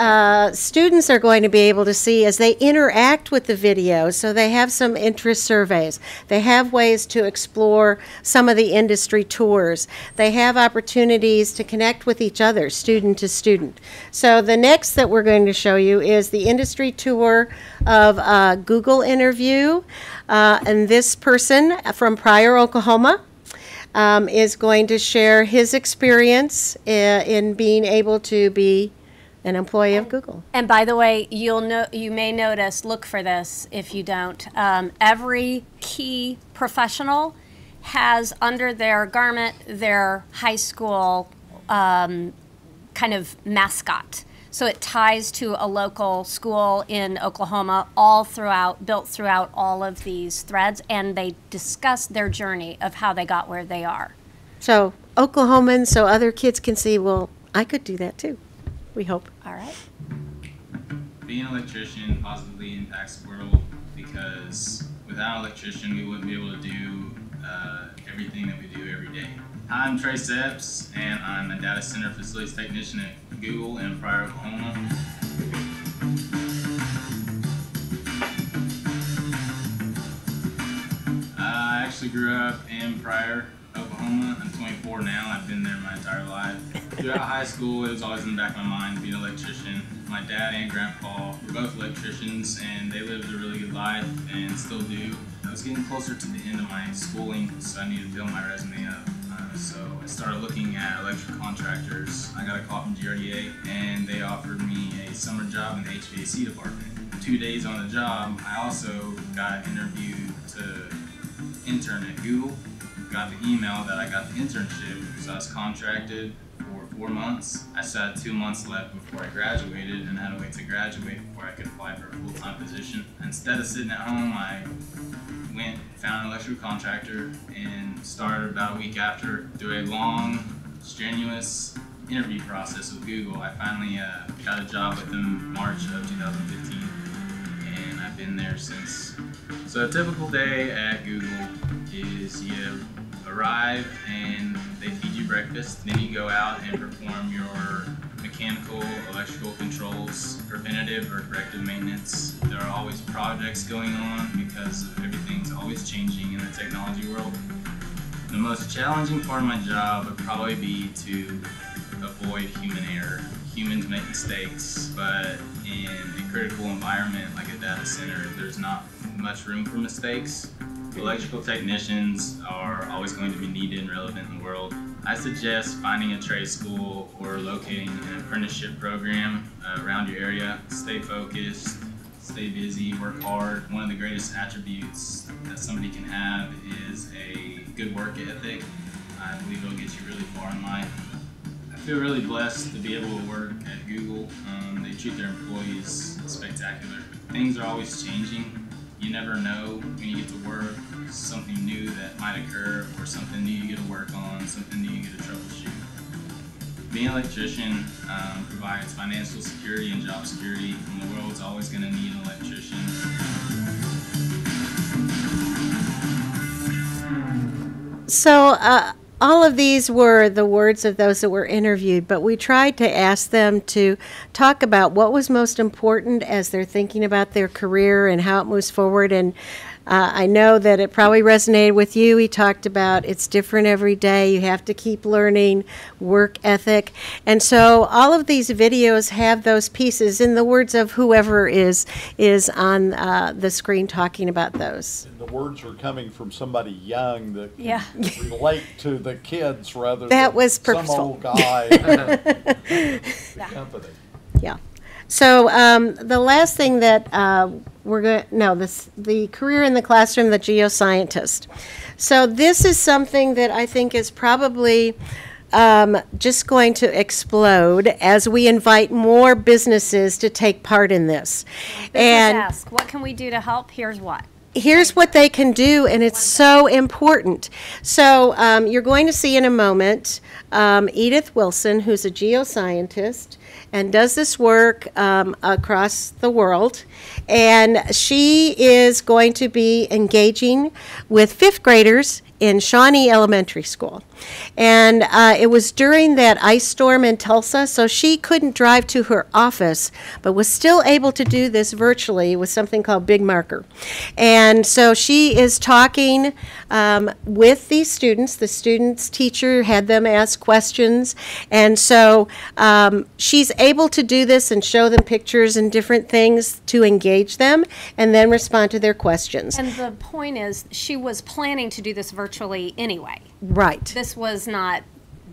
students are going to be able to see as they interact with the video. So they have some interest surveys. They have ways to explore some of the industry tours. They have opportunities to connect with each other, student to student. So the next that we're going to show you is the industry tour of Google interview. And this person from Pryor, Oklahoma, is going to share his experience in being able to be an employee of Google. And by the way, you may notice, look for this if you don't, every key professional has under their garment their high school kind of mascot. So it ties to a local school in Oklahoma, built throughout all of these threads, and they discuss their journey of how they got where they are. So Oklahomans, so other kids can see, well, I could do that too, we hope. All right. Being an electrician positively impacts the world, because without an electrician, we wouldn't be able to do everything that we do every day. I'm Trey Sepps, and I'm a data center facilities technician at Google in Pryor, Oklahoma. I actually grew up in Pryor, Oklahoma. I'm 24 now. I've been there my entire life. Throughout high school, it was always in the back of my mind to be an electrician. My dad and grandpa were both electricians, and they lived a really good life and still do. I was getting closer to the end of my schooling, so I needed to build my resume up. So I started looking at electrical contractors. I got a call from GRDA, and they offered me a summer job in the HVAC department. 2 days on the job, I also got interviewed to intern at Google. Got the email that I got the internship, so I was contracted for 4 months. I still had 2 months left before I graduated, and had to wait to graduate before I could apply for a full-time position. Instead of sitting at home, I went, found an electrical contractor, and started about a week after. Through a long, strenuous interview process with Google, I finally got a job with them March of 2015, and I've been there since. So a typical day at Google is you arrive and they feed you breakfast, then you go out and perform your mechanical, electrical controls, preventative or corrective maintenance. There are always projects going on because everything's always changing in the technology world. The most challenging part of my job would probably be to avoid human error. Humans make mistakes, but in a critical environment like a data center, there's not much room for mistakes. Electrical technicians are always going to be needed and relevant in the world. I suggest finding a trade school or locating an apprenticeship program around your area. Stay focused, stay busy, work hard. One of the greatest attributes that somebody can have is a good work ethic. I believe it'll get you really far in life. I feel really blessed to be able to work at Google. They treat their employees spectacular. Things are always changing. You never know when you get to work, something new that might occur, or something new you get to work on, something new you get to troubleshoot. Being an electrician provides financial security and job security, and the world's always going to need an electrician. So all of these were the words of those that were interviewed, but we tried to ask them to talk about what was most important as they're thinking about their career and how it moves forward. And I know that it probably resonated with you. He talked about it's different every day. You have to keep learning, work ethic. And so all of these videos have those pieces in the words of whoever is on the screen talking about those. The words are coming from somebody young that can relate to the kids rather that than was purposeful. some old guy in the company. Yeah. So the last thing that we're going the career in the classroom, the geoscientist. So this is something that I think is probably just going to explode as we invite more businesses to take part in this. And ask, what can we do to help? Here's what. Here's what they can do, and it's so important. So you're going to see in a moment Edith Wilson, who's a geoscientist and does this work across the world. And she is going to be engaging with fifth graders in Shawnee Elementary School. And it was during that ice storm in Tulsa, so she couldn't drive to her office, but was still able to do this virtually with something called Big Marker. And so she is talking with these students. The students' teacher had them ask questions. And so she's able to do this and show them pictures and different things to engage them and then respond to their questions. And the point is, she was planning to do this virtually anyway. Right. This was not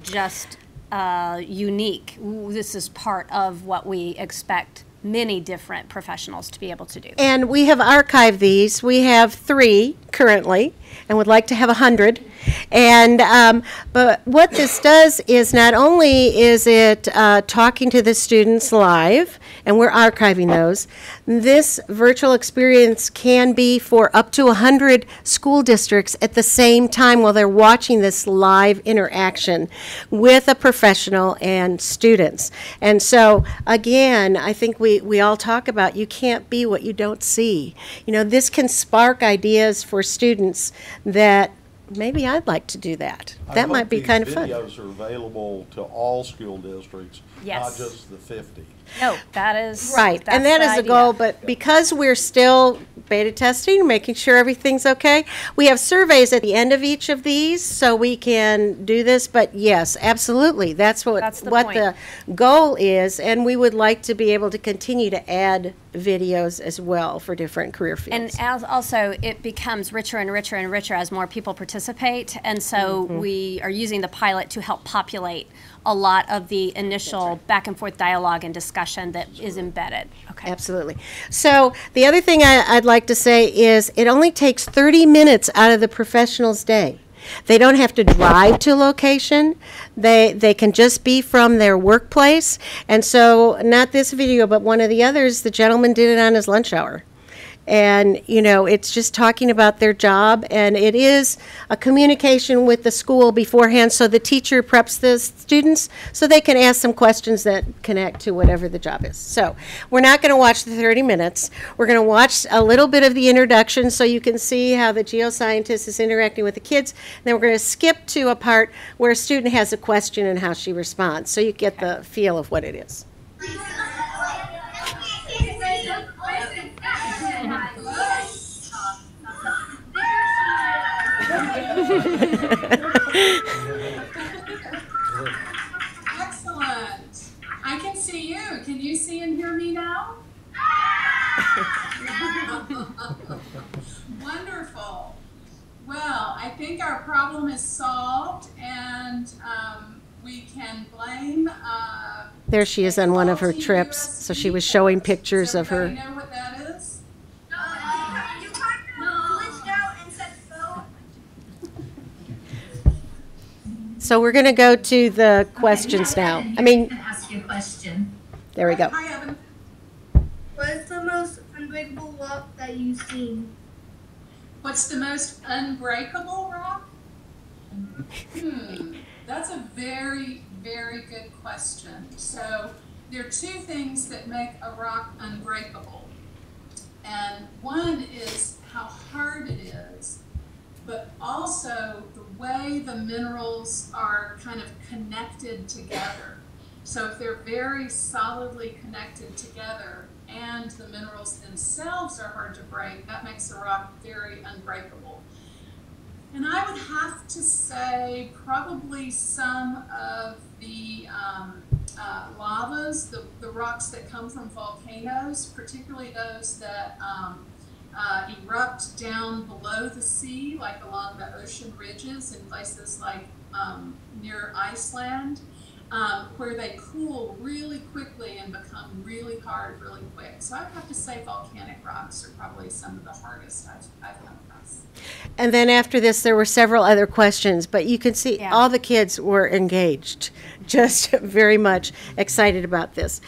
just unique. This is part of what we expect many different professionals to be able to do. And we have archived these. We have 3 currently and would like to have 100. And but what this does is not only is it talking to the students live, and we're archiving those, this virtual experience can be for up to 100 school districts at the same time while they're watching this live interaction with a professional and students. And so, again, I think we all talk about you can't be what you don't see. You know, this can spark ideas for students that maybe I'd like to do that. That might be kind of fun. Videos are available to all school districts, Yes. not just the 50. No, that is Right, that's and that the is the idea. goal, but because we're still beta testing, making sure everything's okay, we have surveys at the end of each of these so we can do this, but yes, absolutely, that's the what point. the goal is, and we would like to be able to continue to add videos as well for different career fields. And as also, it becomes richer and richer and richer as more people participate, and so we are using the pilot to help populate a lot of the initial back and forth dialogue and discussion that is embedded. Okay. Absolutely. So the other thing I'd like to say is it only takes 30 minutes out of the professional's day. They don't have to drive to location. They can just be from their workplace. And so not this video, but one of the others, the gentleman did it on his lunch hour. And, you know, it's just talking about their job, and it is a communication with the school beforehand, so the teacher preps the students so they can ask some questions that connect to whatever the job is. So we're not going to watch the 30 minutes. We're going to watch a little bit of the introduction so you can see how the geoscientist is interacting with the kids. And then we're going to skip to a part where a student has a question and how she responds, so you get the feel of what it is. Excellent. I can see you. Can you see and hear me now? Wonderful. Well, I think our problem is solved, and we can blame. There she is on one of her trips, so she was showing pictures of her. You know what that is? So we're going to go to the questions now. I mean, ask you a question. there we go. Hi, Evan. What is the most unbreakable rock that you've seen? What's the most unbreakable rock? That's a very, very good question. So there are 2 things that make a rock unbreakable. And one is how hard it is, but also the way the minerals are kind of connected together. So if they're very solidly connected together and the minerals themselves are hard to break, that makes a rock very unbreakable. And I would have to say probably some of the lavas, the rocks that come from volcanoes, particularly those that erupt down below the sea, like along the ocean ridges in places like near Iceland, where they cool really quickly and become really hard really quick. So I'd have to say volcanic rocks are probably some of the hardest I've come across. And then after this, there were several other questions, but you can see Yeah. all the kids were engaged, just very much excited about this.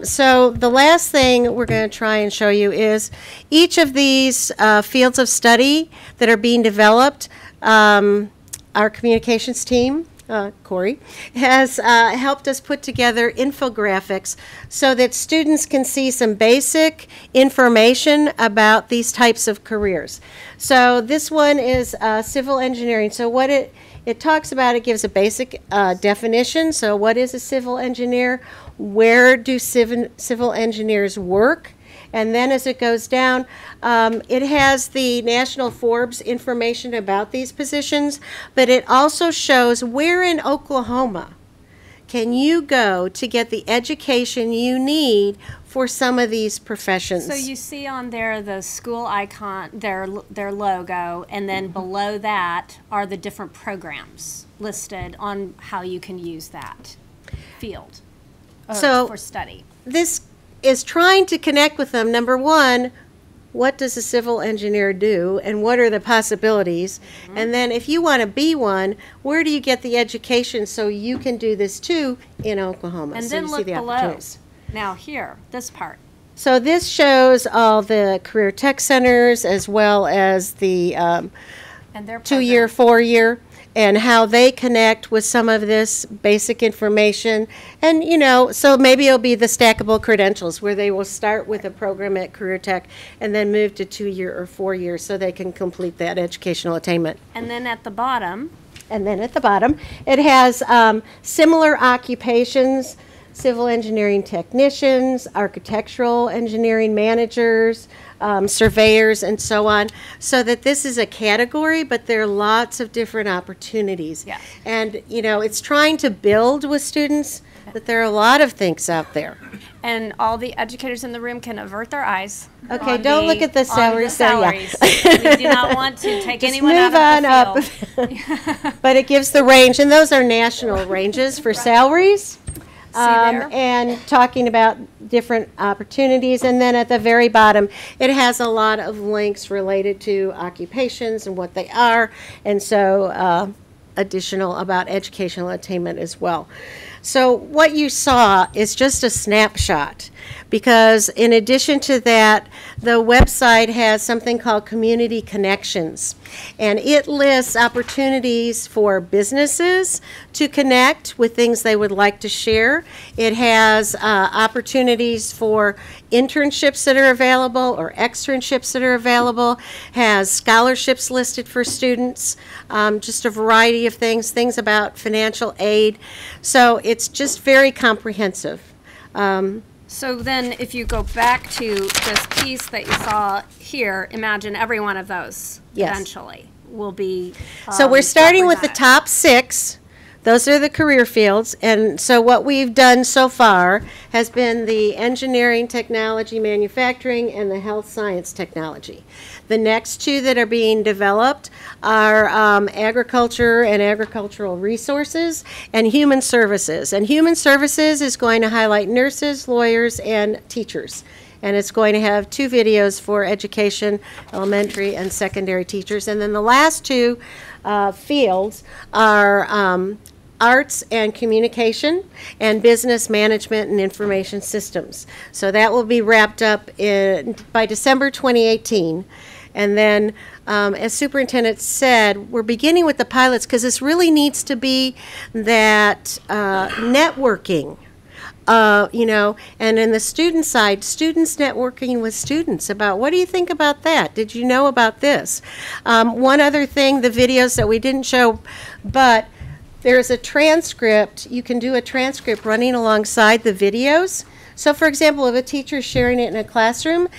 So the last thing we're going to try and show you is each of these fields of study that are being developed. Our communications team, Corey, has helped us put together infographics so that students can see some basic information about these types of careers. So this one is civil engineering. So what it talks about, it gives a basic definition. So what is a civil engineer? Where do civil engineers work? And then as it goes down, it has the National Forbes information about these positions, but it also shows where in Oklahoma can you go to get the education you need for some of these professions. So you see on there the school icon, their logo, and then below that are the different programs listed on how you can use that field for study. This is trying to connect with them. Number one, what does a civil engineer do and what are the possibilities? And then if you want to be one, where do you get the education so you can do this too in Oklahoma? And So then you see look the below. opportunities. Now here, this part. So this shows all the career tech centers as well as the And their 2-year, 4-year, and how they connect with some of this basic information. And, you know, so maybe it'll be the stackable credentials where they will start with a program at Career Tech and then move to 2-year or 4-year so they can complete that educational attainment. And then at the bottom. And then at the bottom, it has similar occupations, civil engineering technicians, architectural engineering managers, surveyors, and so on, so that this is a category, but there are lots of different opportunities. Yeah. And, you know, it's trying to build with students that there are a lot of things out there. And all the educators in the room can avert their eyes. Okay, on don't look at the salaries there, yeah. salaries. We do not want to take Just anyone move out on of the field. But it gives the range, and those are national ranges for salaries. there? And talking about different opportunities. And then at the very bottom, it has a lot of links related to occupations and what they are, and so additional about educational attainment as well. So what you saw is just a snapshot, because in addition to that, the website has something called Community Connections, and it lists opportunities for businesses to connect with things they would like to share. It has opportunities for internships that are available or externships that are available, has scholarships listed for students, just a variety of things about financial aid. So it's just very comprehensive. So then if you go back to this piece that you saw here, imagine every one of those Yes. eventually will be So we're starting with the represented. top 6. Those are the career fields. And so what we've done so far has been the engineering, technology, manufacturing, and the health science technology. The next 2 that are being developed are agriculture and agricultural resources and human services. And human services is going to highlight nurses, lawyers, and teachers. And it's going to have 2 videos for education, elementary and secondary teachers. And then the last 2 fields are arts and communication and business management and information systems. So that will be wrapped up by December 2018. And then, as Superintendent said, we're beginning with the pilots because this really needs to be that networking. You know, and in the student side, students networking with students about what do you think about that? Did you know about this? One other thing, the videos that we didn't show, but there's a transcript. You can do a transcript running alongside the videos. So, for example, if a teacher is sharing it in a classroom,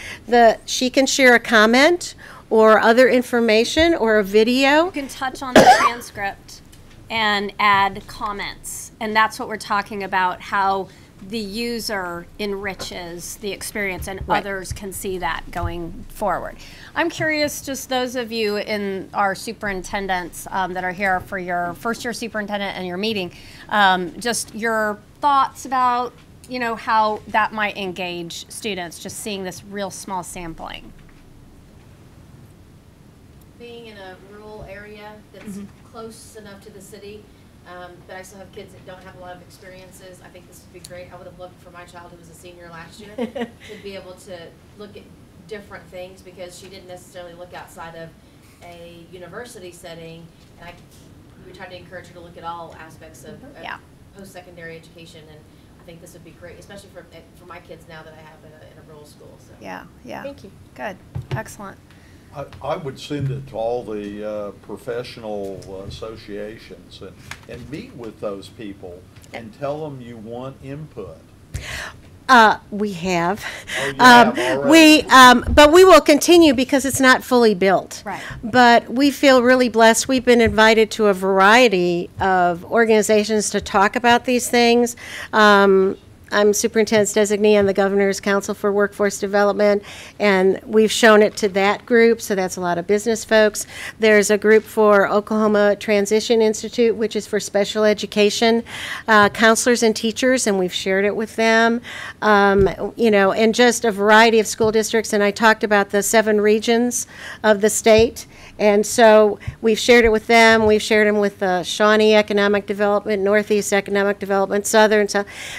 she can share a comment or other information or a video. You can touch on the transcript and add comments. And that's what we're talking about, how the user enriches the experience and Right. others can see that going forward. I'm curious, just those of you in our superintendents that are here for your first year superintendent and your meeting, just your thoughts about, you know, how that might engage students, just seeing this real small sampling. being in a rural area that's close enough to the city, but I still have kids that don't have a lot of experiences. I think this would be great. I would have loved for my child, who was a senior last year, to be able to look at different things, because she didn't necessarily look outside of a university setting. And we tried to encourage her to look at all aspects of post-secondary education, and I think this would be great, especially for my kids now that I have in a rural school. So. Yeah, yeah. Thank you. Good, excellent. I would send it to all the professional associations and meet with those people and tell them you want input. We have. Oh, you have already? But we will continue because it's not fully built. Right. But we feel really blessed. We've been invited to a variety of organizations to talk about these things. I'm superintendent's designee on the Governor's Council for Workforce Development, and we've shown it to that group, so that's a lot of business folks. There's a group for Oklahoma Transition Institute, which is for special education counselors and teachers, and we've shared it with them. You know, and just a variety of school districts, and I talked about the 7 regions of the state. And so we've shared it with them. We've shared them with Shawnee Economic Development, Northeast Economic Development, Southern.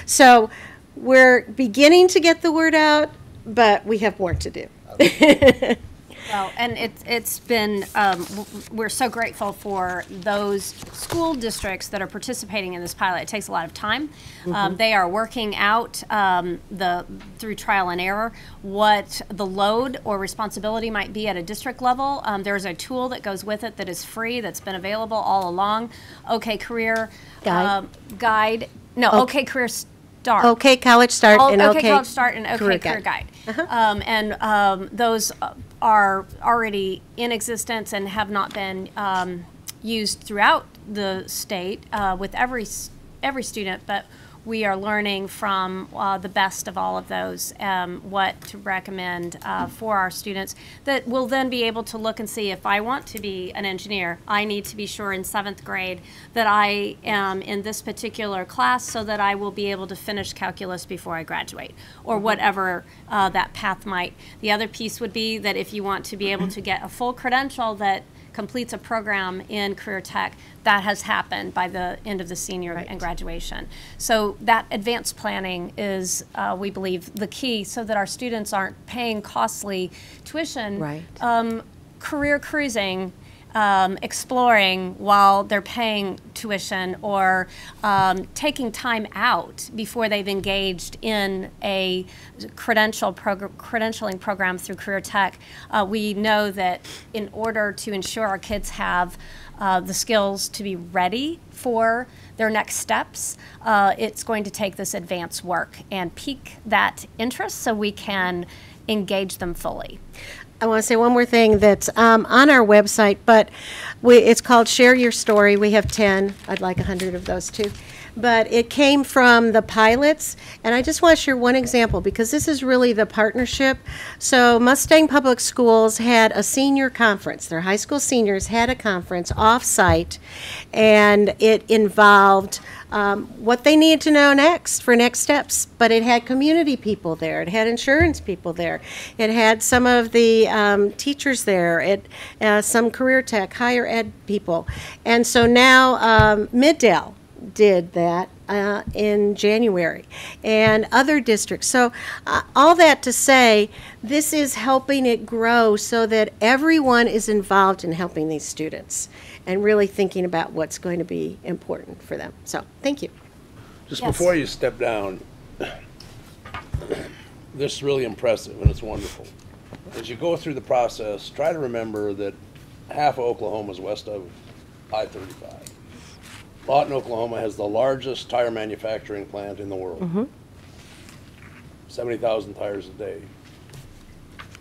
So we're beginning to get the word out, but we have more to do. Well, and it's been, we're so grateful for those school districts that are participating in this pilot. It takes a lot of time. They are working out through trial and error what the load or responsibility might be at a district level. There's a tool that goes with it that is free, that's been available all along. OK Career Guide. No, OK Career Start. OK College Start and OK OK College Start and OK Career Guide. Those are already in existence and have not been used throughout the state with every student, but we are learning from the best of all of those what to recommend for our students that will then be able to look and see, if I want to be an engineer, I need to be sure in 7th grade that I am in this particular class so that I will be able to finish calculus before I graduate, or whatever that path might. The other piece would be that if you want to be able to get a full credential that completes a program in career tech, that has happened by the end of the senior and graduation. So that advanced planning is, we believe, the key, so that our students aren't paying costly tuition, career cruising, exploring while they're paying tuition, or taking time out before they've engaged in a credentialing program through career tech. We know that in order to ensure our kids have the skills to be ready for their next steps, it's going to take this advanced work and pique that interest so we can engage them fully. I want to say one more thing that's on our website, but it's called Share Your Story. We have 10. I'd like 100 of those too. But it came from the pilots, and I just want to share one example because this is really the partnership. So Mustang Public Schools had a senior conference. Their high school seniors had a conference off-site, and it involved what they needed to know next for next steps. But it had community people there. It had insurance people there. It had some of the teachers there. Some career tech, higher ed people. And so now Middale did that in January, and other districts. So all that to say, this is helping it grow so that everyone is involved in helping these students and really thinking about what's going to be important for them. So thank you. Just before you step down, this is really impressive and it's wonderful. As you go through the process, try to remember that half of Oklahoma is west of I-35. Lawton, Oklahoma has the largest tire manufacturing plant in the world. 70,000 tires a day.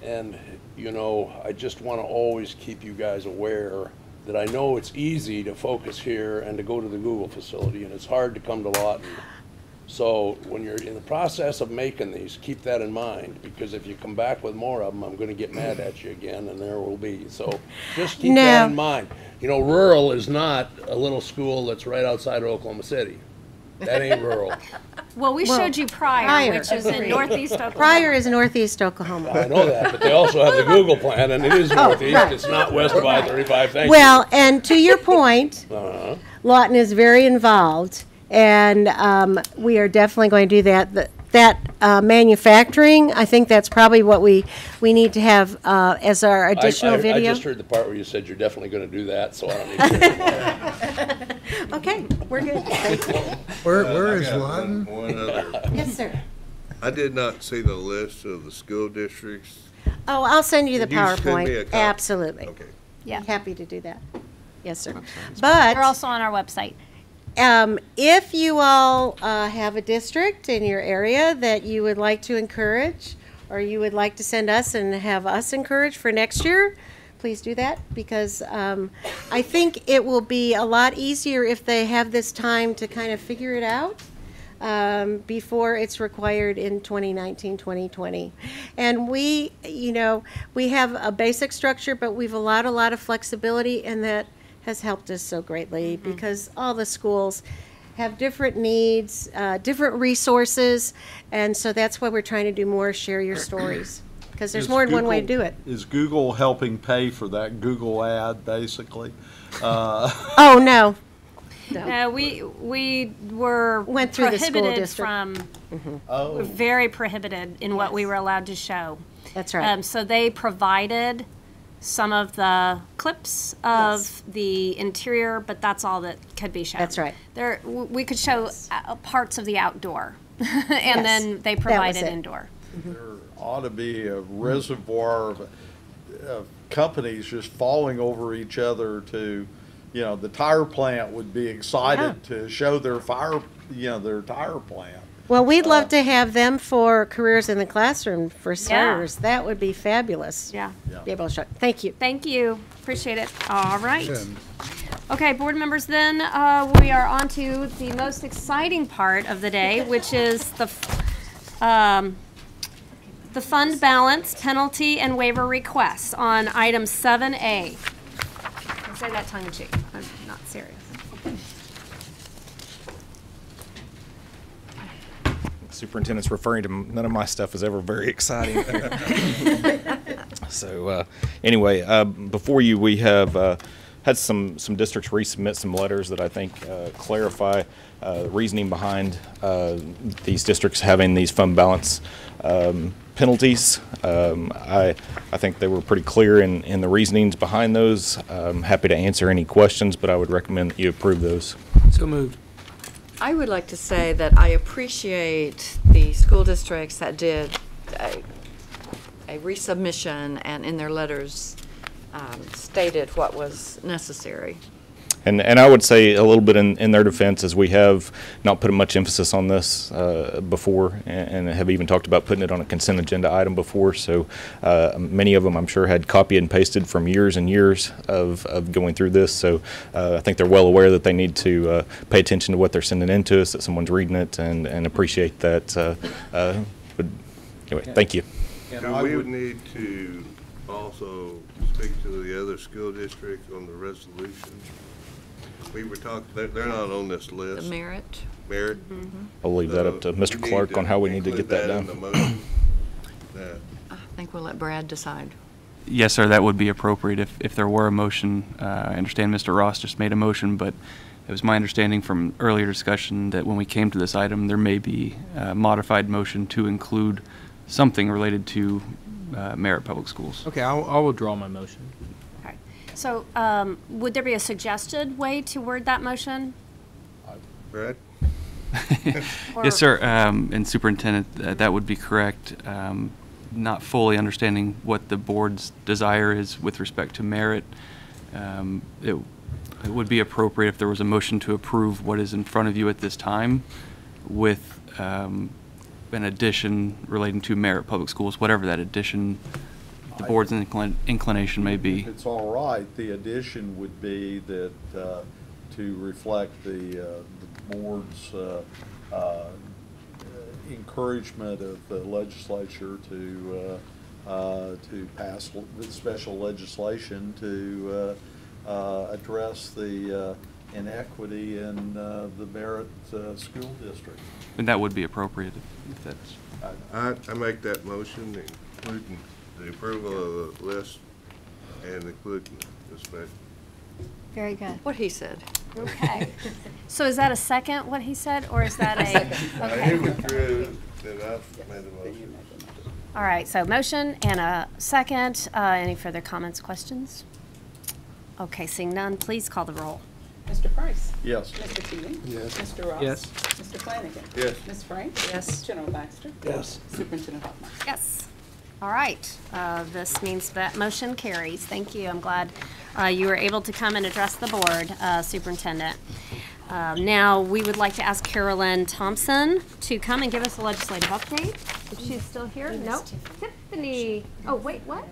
And, you know, I just want to always keep you guys aware that I know it's easy to focus here and to go to the Google facility, and it's hard to come to Lawton. So when you're in the process of making these, keep that in mind, because if you come back with more of them, I'm going to get mad at you again, and there will be. So just keep that in mind. You know, rural is not a little school that's right outside of Oklahoma City. That ain't rural. Well, we showed you Pryor, which is in northeast Oklahoma. Pryor is northeast Oklahoma. I know that, but they also have the Google plan, and it is northeast. right. It's not west of I-35. Thank Well, and to your point, you. Uh-huh. Lawton is very involved, and we are definitely going to do that. That manufacturing, I think that's probably what we need to have as our additional video. I just heard the part where you said you're definitely going to do that, so I don't need to hear that. Okay, we're good. Where I is got Lawton? One other. Yes, sir. I did not see the list of the school districts. Oh, I'll send you the Could you send PowerPoint. me a copy? Absolutely. Okay. Yeah. Happy to do that. Yes, sir. They're But also on our website. if you all have a district in your area that you would like to encourage, or you would like to send us and have us encourage for next year, please do that, because I think it will be a lot easier if they have this time to kind of figure it out before it's required in 2019, 2020. And we have a basic structure, but we've allowed a lot of flexibility, and that has helped us so greatly because all the schools have different needs, different resources, and so that's why we're trying to do more share your stories, because there's more than one way to do it. Is Google helping pay for that Google ad, basically? Oh, no. We went through the school prohibited district. from, Oh. very prohibited in what we were allowed to show. That's right. So they provided some of the clips of the interior, but that's all that could be shown. That's right. We could show parts of the outdoor, and Yes. then they That was provided it. indoor. There ought to be a reservoir of companies just falling over each other to, the tire plant would be excited to show their their tire plant. Well, we'd love to have them for careers in the classroom for starters. That would be fabulous. Yeah. Be able to show. Thank you. Thank you. Appreciate it. All right. Good. Okay, board members, then we are on to the most exciting part of the day, which is the fund balance, penalty, and waiver requests on item 7A. I say that tongue in cheek. I'm not serious. Superintendent's referring to none of my stuff is ever very exciting. So anyway, before you, we have had some districts resubmit some letters that I think clarify reasoning behind these districts having these fund balance penalties. I think they were pretty clear in the reasonings behind those. I'm happy to answer any questions, but I would recommend that you approve those. So moved. I would like to say that I appreciate the school districts that did a resubmission and in their letters stated what was necessary. And I would say a little bit in their defense is we have not put much emphasis on this before and have even talked about putting it on a consent agenda item before. So many of them I'm sure had copied and pasted from years and years of going through this. So I think they're well aware that they need to pay attention to what they're sending in to us, that someone's reading it, and appreciate that. But anyway, thank you. Do we would need to also speak to the other school districts on the resolution? We were talking, they're not on this list. The merit. Merit? I'll leave that up to Mr. Clark on how we need to get that done. I think we'll let Brad decide. Yes, sir, that would be appropriate if there were a motion. I understand Mr. Ross just made a motion, but it was my understanding from earlier discussion that when we came to this item, there may be a modified motion to include something related to Merritt Public Schools. Okay, I'll withdraw my motion. Okay. So would there be a suggested way to word that motion? Brad? Yes, sir, and Superintendent, that would be correct. Not fully understanding what the board's desire is with respect to merit. It would be appropriate if there was a motion to approve what is in front of you at this time with an addition relating to Merritt Public Schools, whatever that addition, the board's inclination may be. If it's all right, the addition would be that to reflect the board's encouragement of the legislature to pass special legislation to address the inequity in the Merritt School District. And that would be appropriate if that's. I make that motion, including the approval of the list and including the special. Very good. What he said. Okay. So is that a second, what he said, or is that a? He Okay. withdrew, then I made the motion. All right, so motion and a second. Any further comments, questions? Okay, seeing none, please call the roll. Mr. Price? Yes. Mr. Keating? Yes. Mr. Ross? Yes. Mr. Flanagan? Yes. Ms. Frank? Yes. General Baxter? Yes. Superintendent Hoffmeyer? Yes. All right, this means that motion carries. Thank you. I'm glad you were able to come and address the board, Superintendent. Now, we would like to ask Carolyn Thompson to come and give us a legislative update. If she's still here? No. Tiffany. Oh, wait, what?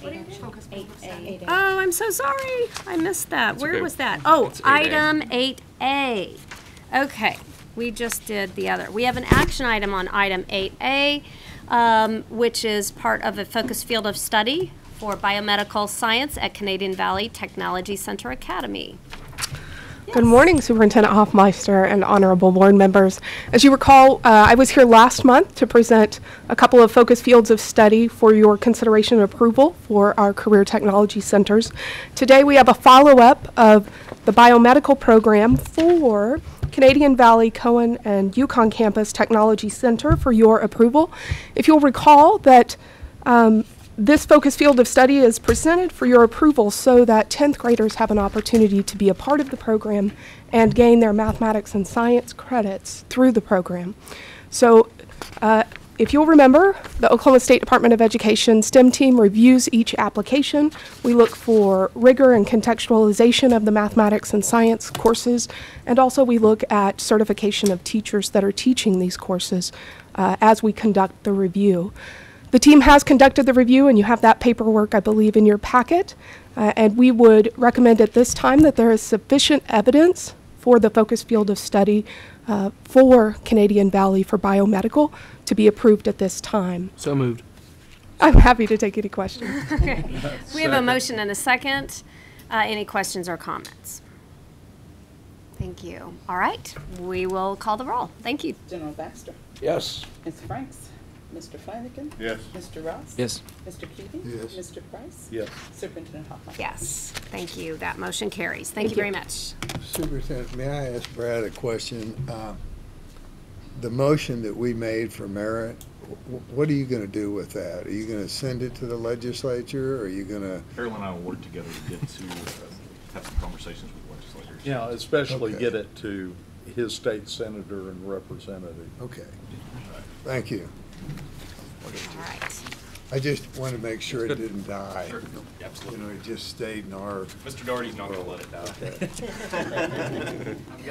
What are you doing? 8A. Oh, I'm so sorry. I missed that. Where okay. was that? Oh, It's 8A. item 8A. Okay, we just did the other. We have an action item on item 8A, which is part of a focused field of study for biomedical science at Canadian Valley Technology Center Academy. Good morning, Superintendent Hoffmeister and honorable board members. As you recall, I was here last month to present a couple of focus fields of study for your consideration and approval for our career technology centers. Today we have a follow-up of the biomedical program for Canadian Valley, Cohen, and Yukon Campus Technology Center for your approval. If you'll recall that this focus field of study is presented for your approval so that 10th graders have an opportunity to be a part of the program and gain their mathematics and science credits through the program. So if you'll remember, the Oklahoma State Department of Education STEM team reviews each application. We look for rigor and contextualization of the mathematics and science courses, and also we look at certification of teachers that are teaching these courses as we conduct the review. The team has conducted the review, and you have that paperwork, I believe, in your packet. And we would recommend at this time that there is sufficient evidence for the focus field of study for Canadian Valley for biomedical to be approved at this time. So moved. I'm happy to take any questions. Okay. We have a motion and a second. Any questions or comments? Thank you. All right, we will call the roll. Thank you. General Baxter? Yes. Ms. Franks? Mr. Flanagan? Yes. Mr. Ross? Yes. Mr. Keating? Yes. Mr. Price? Yes. Superintendent Hoffmeyer? Yes, thank you. That motion carries. Thank you very much. Superintendent, may I ask Brad a question? The motion that we made for merit, what are you going to do with that? Are you going to send it to the legislature, or are you going to? Carolyn and I will work together to get to have some conversations with legislators. Yeah, especially Okay. get it to his state senator and representative. Okay. Thank you. All right. I just want to make sure it didn't die. Sure. Absolutely. You know, it just stayed in our. Mr. Doherty's not going to let it die.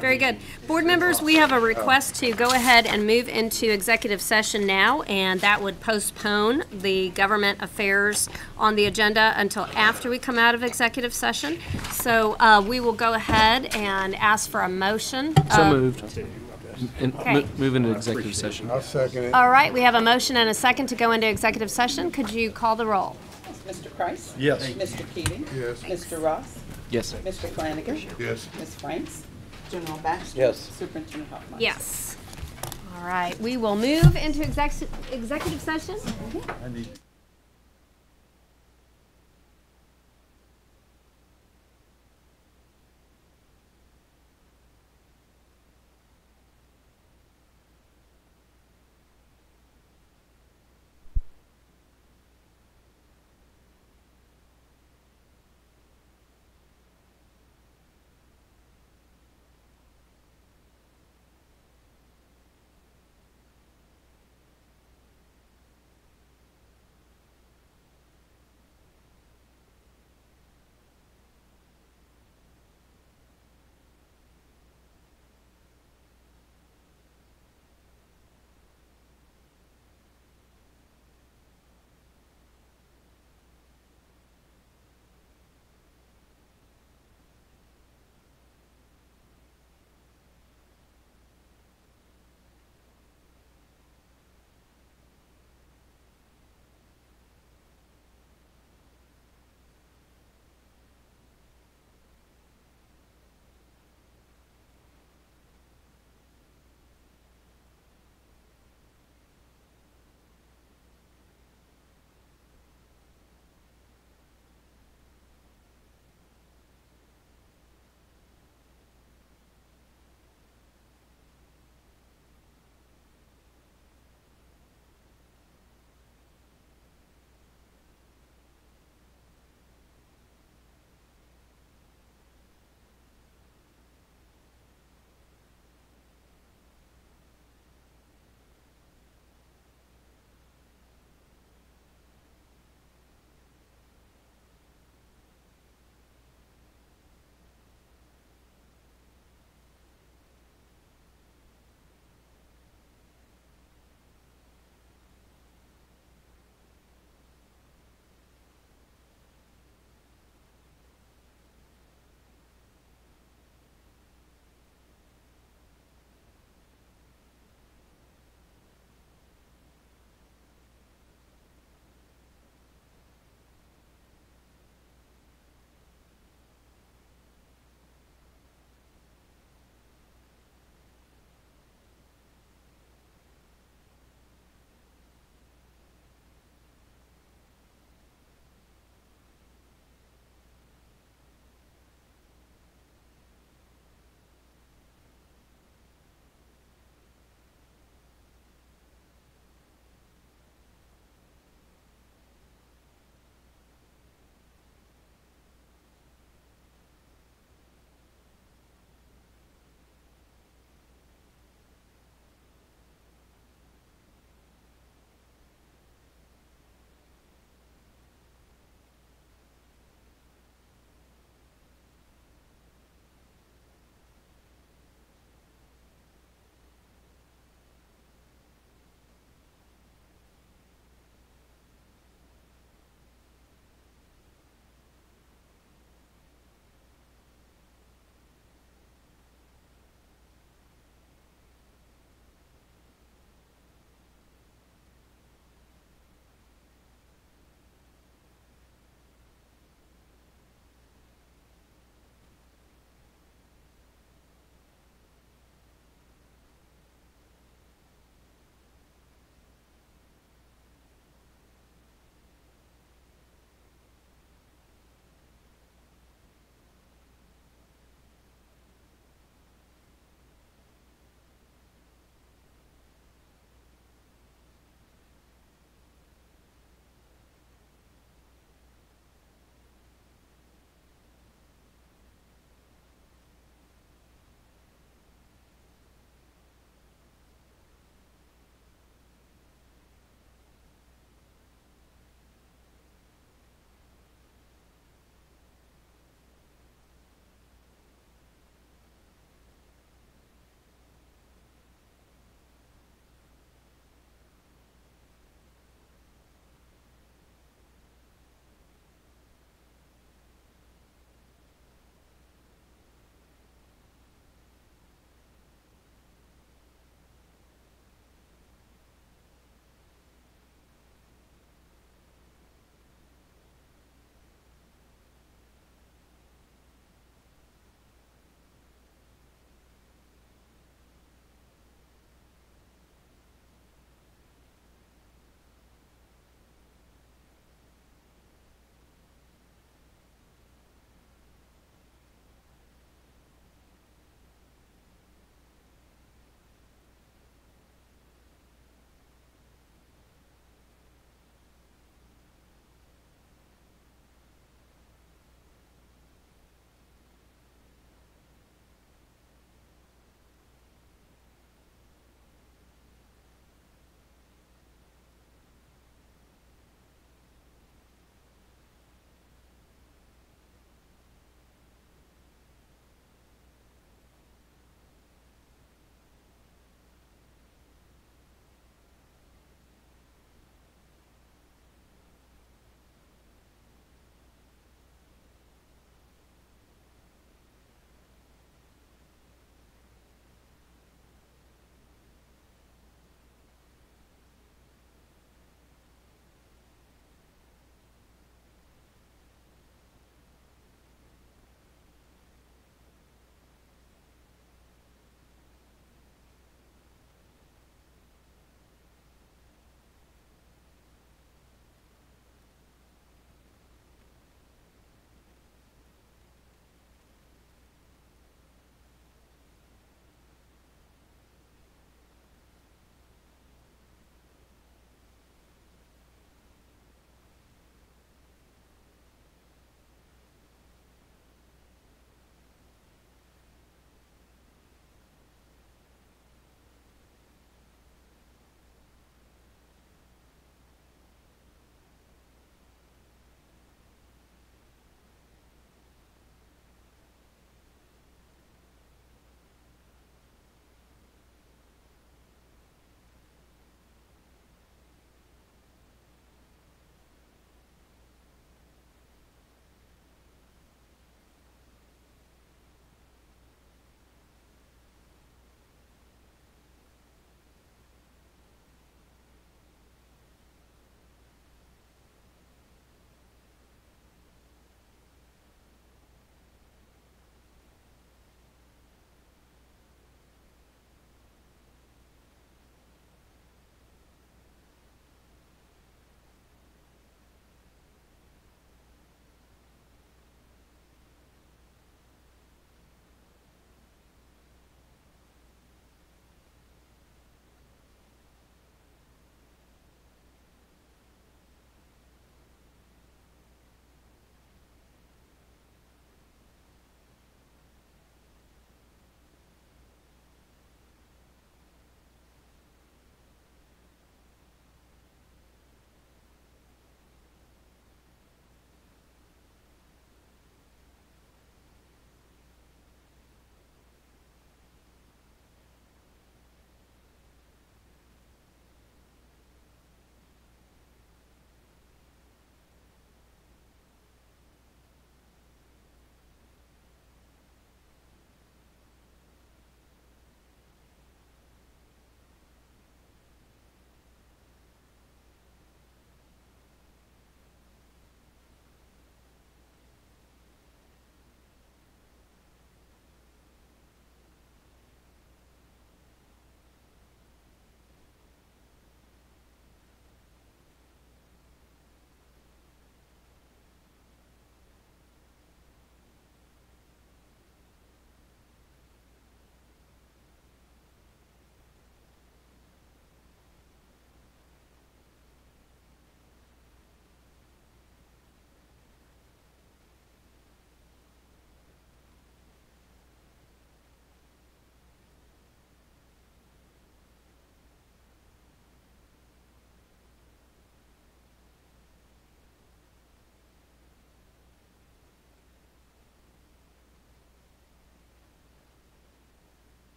Very good. Board members, we have a request to go ahead and move into executive session now, and that would postpone the government affairs on the agenda until after we come out of executive session. So we will go ahead and ask for a motion. So moved. And Okay. move into executive session. I'll second it. All right, we have a motion and a second to go into executive session. Could you call the roll? Mr. Price? Yes. Mr. Keating? Yes. Mr. Ross? Yes. Mr. Flanagan? Yes. Ms. Franks? General Baxter? Yes. Superintendent Hoffmeyer? Yes. All right, we will move into executive session. I need.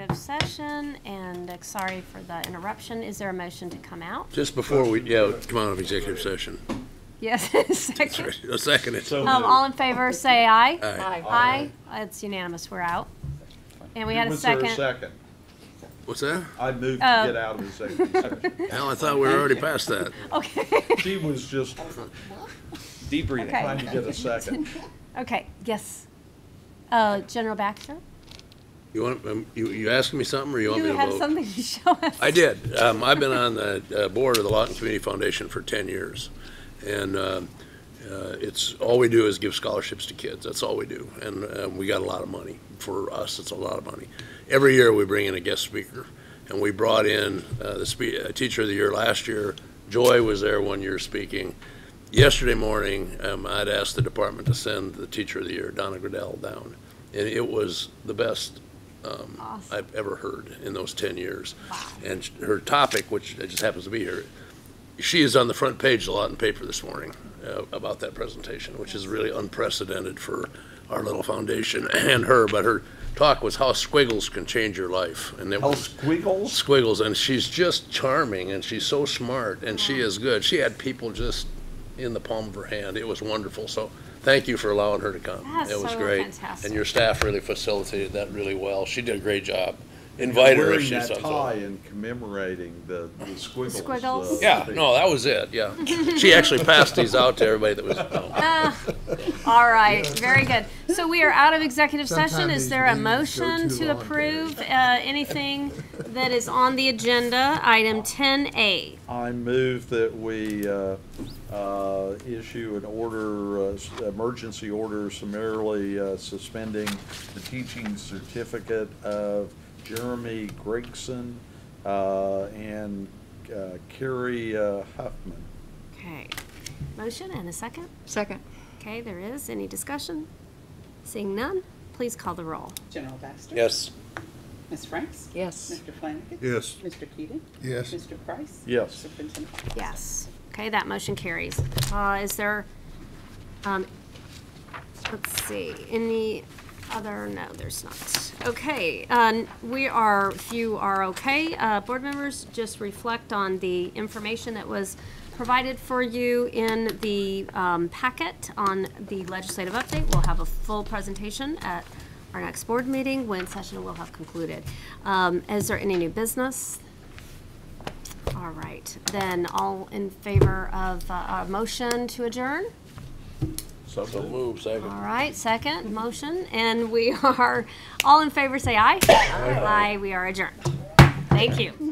executive session, and sorry for the interruption. Is there a motion to come out? Just before we, come out of executive session. Yes, second. A second. It. All in favor, say aye. Aye. Aye. It's unanimous. We're out. And we had a Was there second. a second? What's that? I moved to get out of the executive session. Hell, I thought we were already past that. Okay. She was just Deep breathing. Okay. trying to get a second. Okay, yes. General Baxter? You want, you asking me something, or you want me You to have vote? something to show us. I did. I've been on the board of the Lawton Community Foundation for 10 years. And it's, all we do is give scholarships to kids. That's all we do. And we got a lot of money. For us, it's a lot of money. Every year we bring in a guest speaker. And we brought in the Teacher of the Year last year. Joy was there one year speaking. Yesterday morning, I'd asked the department to send the Teacher of the Year, Donna Gradell, down. And it was the best Awesome. I've ever heard in those 10 years. And her topic, which just happens to be here, she is on the front page of the Lawton paper this morning about that presentation, which is really unprecedented for our little foundation and her. But her talk was how squiggles can change your life. And it was squiggles? Squiggles, and she's just charming, and she's so smart, and she is good. She had people just in the palm of her hand. It was wonderful. So thank you for allowing her to come. That's It was so great. fantastic. And your staff really facilitated that really well. She did a great job. Invite her if Wearing she that comes tie over. and commemorating the squiggles. Squiggles? Yeah, no, that was it, yeah. She actually passed these out to everybody that was, All right, very good. So we are out of executive Sometimes session. Is these there a meetings go motion too to long, approve anything that is on the agenda? Item 10A. I move that we issue an order, emergency order summarily suspending the teaching certificate of Jeremy Gregson and Carrie Huffman. Okay. Motion and a second? Second. Okay, there is. Any discussion? Seeing none, please call the roll. General Baxter? yes. Ms. Franks? Yes. Mr. Flanagan? Yes. Mr. Keating? Yes. Mr. Price? Yes. Superintendent? Yes. Okay, that motion carries. Is there, let's see, any other? No, there's not. Okay, if you are okay, board members, just reflect on the information that was provided for you in the packet on the legislative update. We'll have a full presentation at our next board meeting when session will have concluded. Is there any new business? All right, then all in favor of a motion to adjourn? So move, second. All right, second motion, and we are, all in favor say aye. Aye. We are adjourned. Thank you.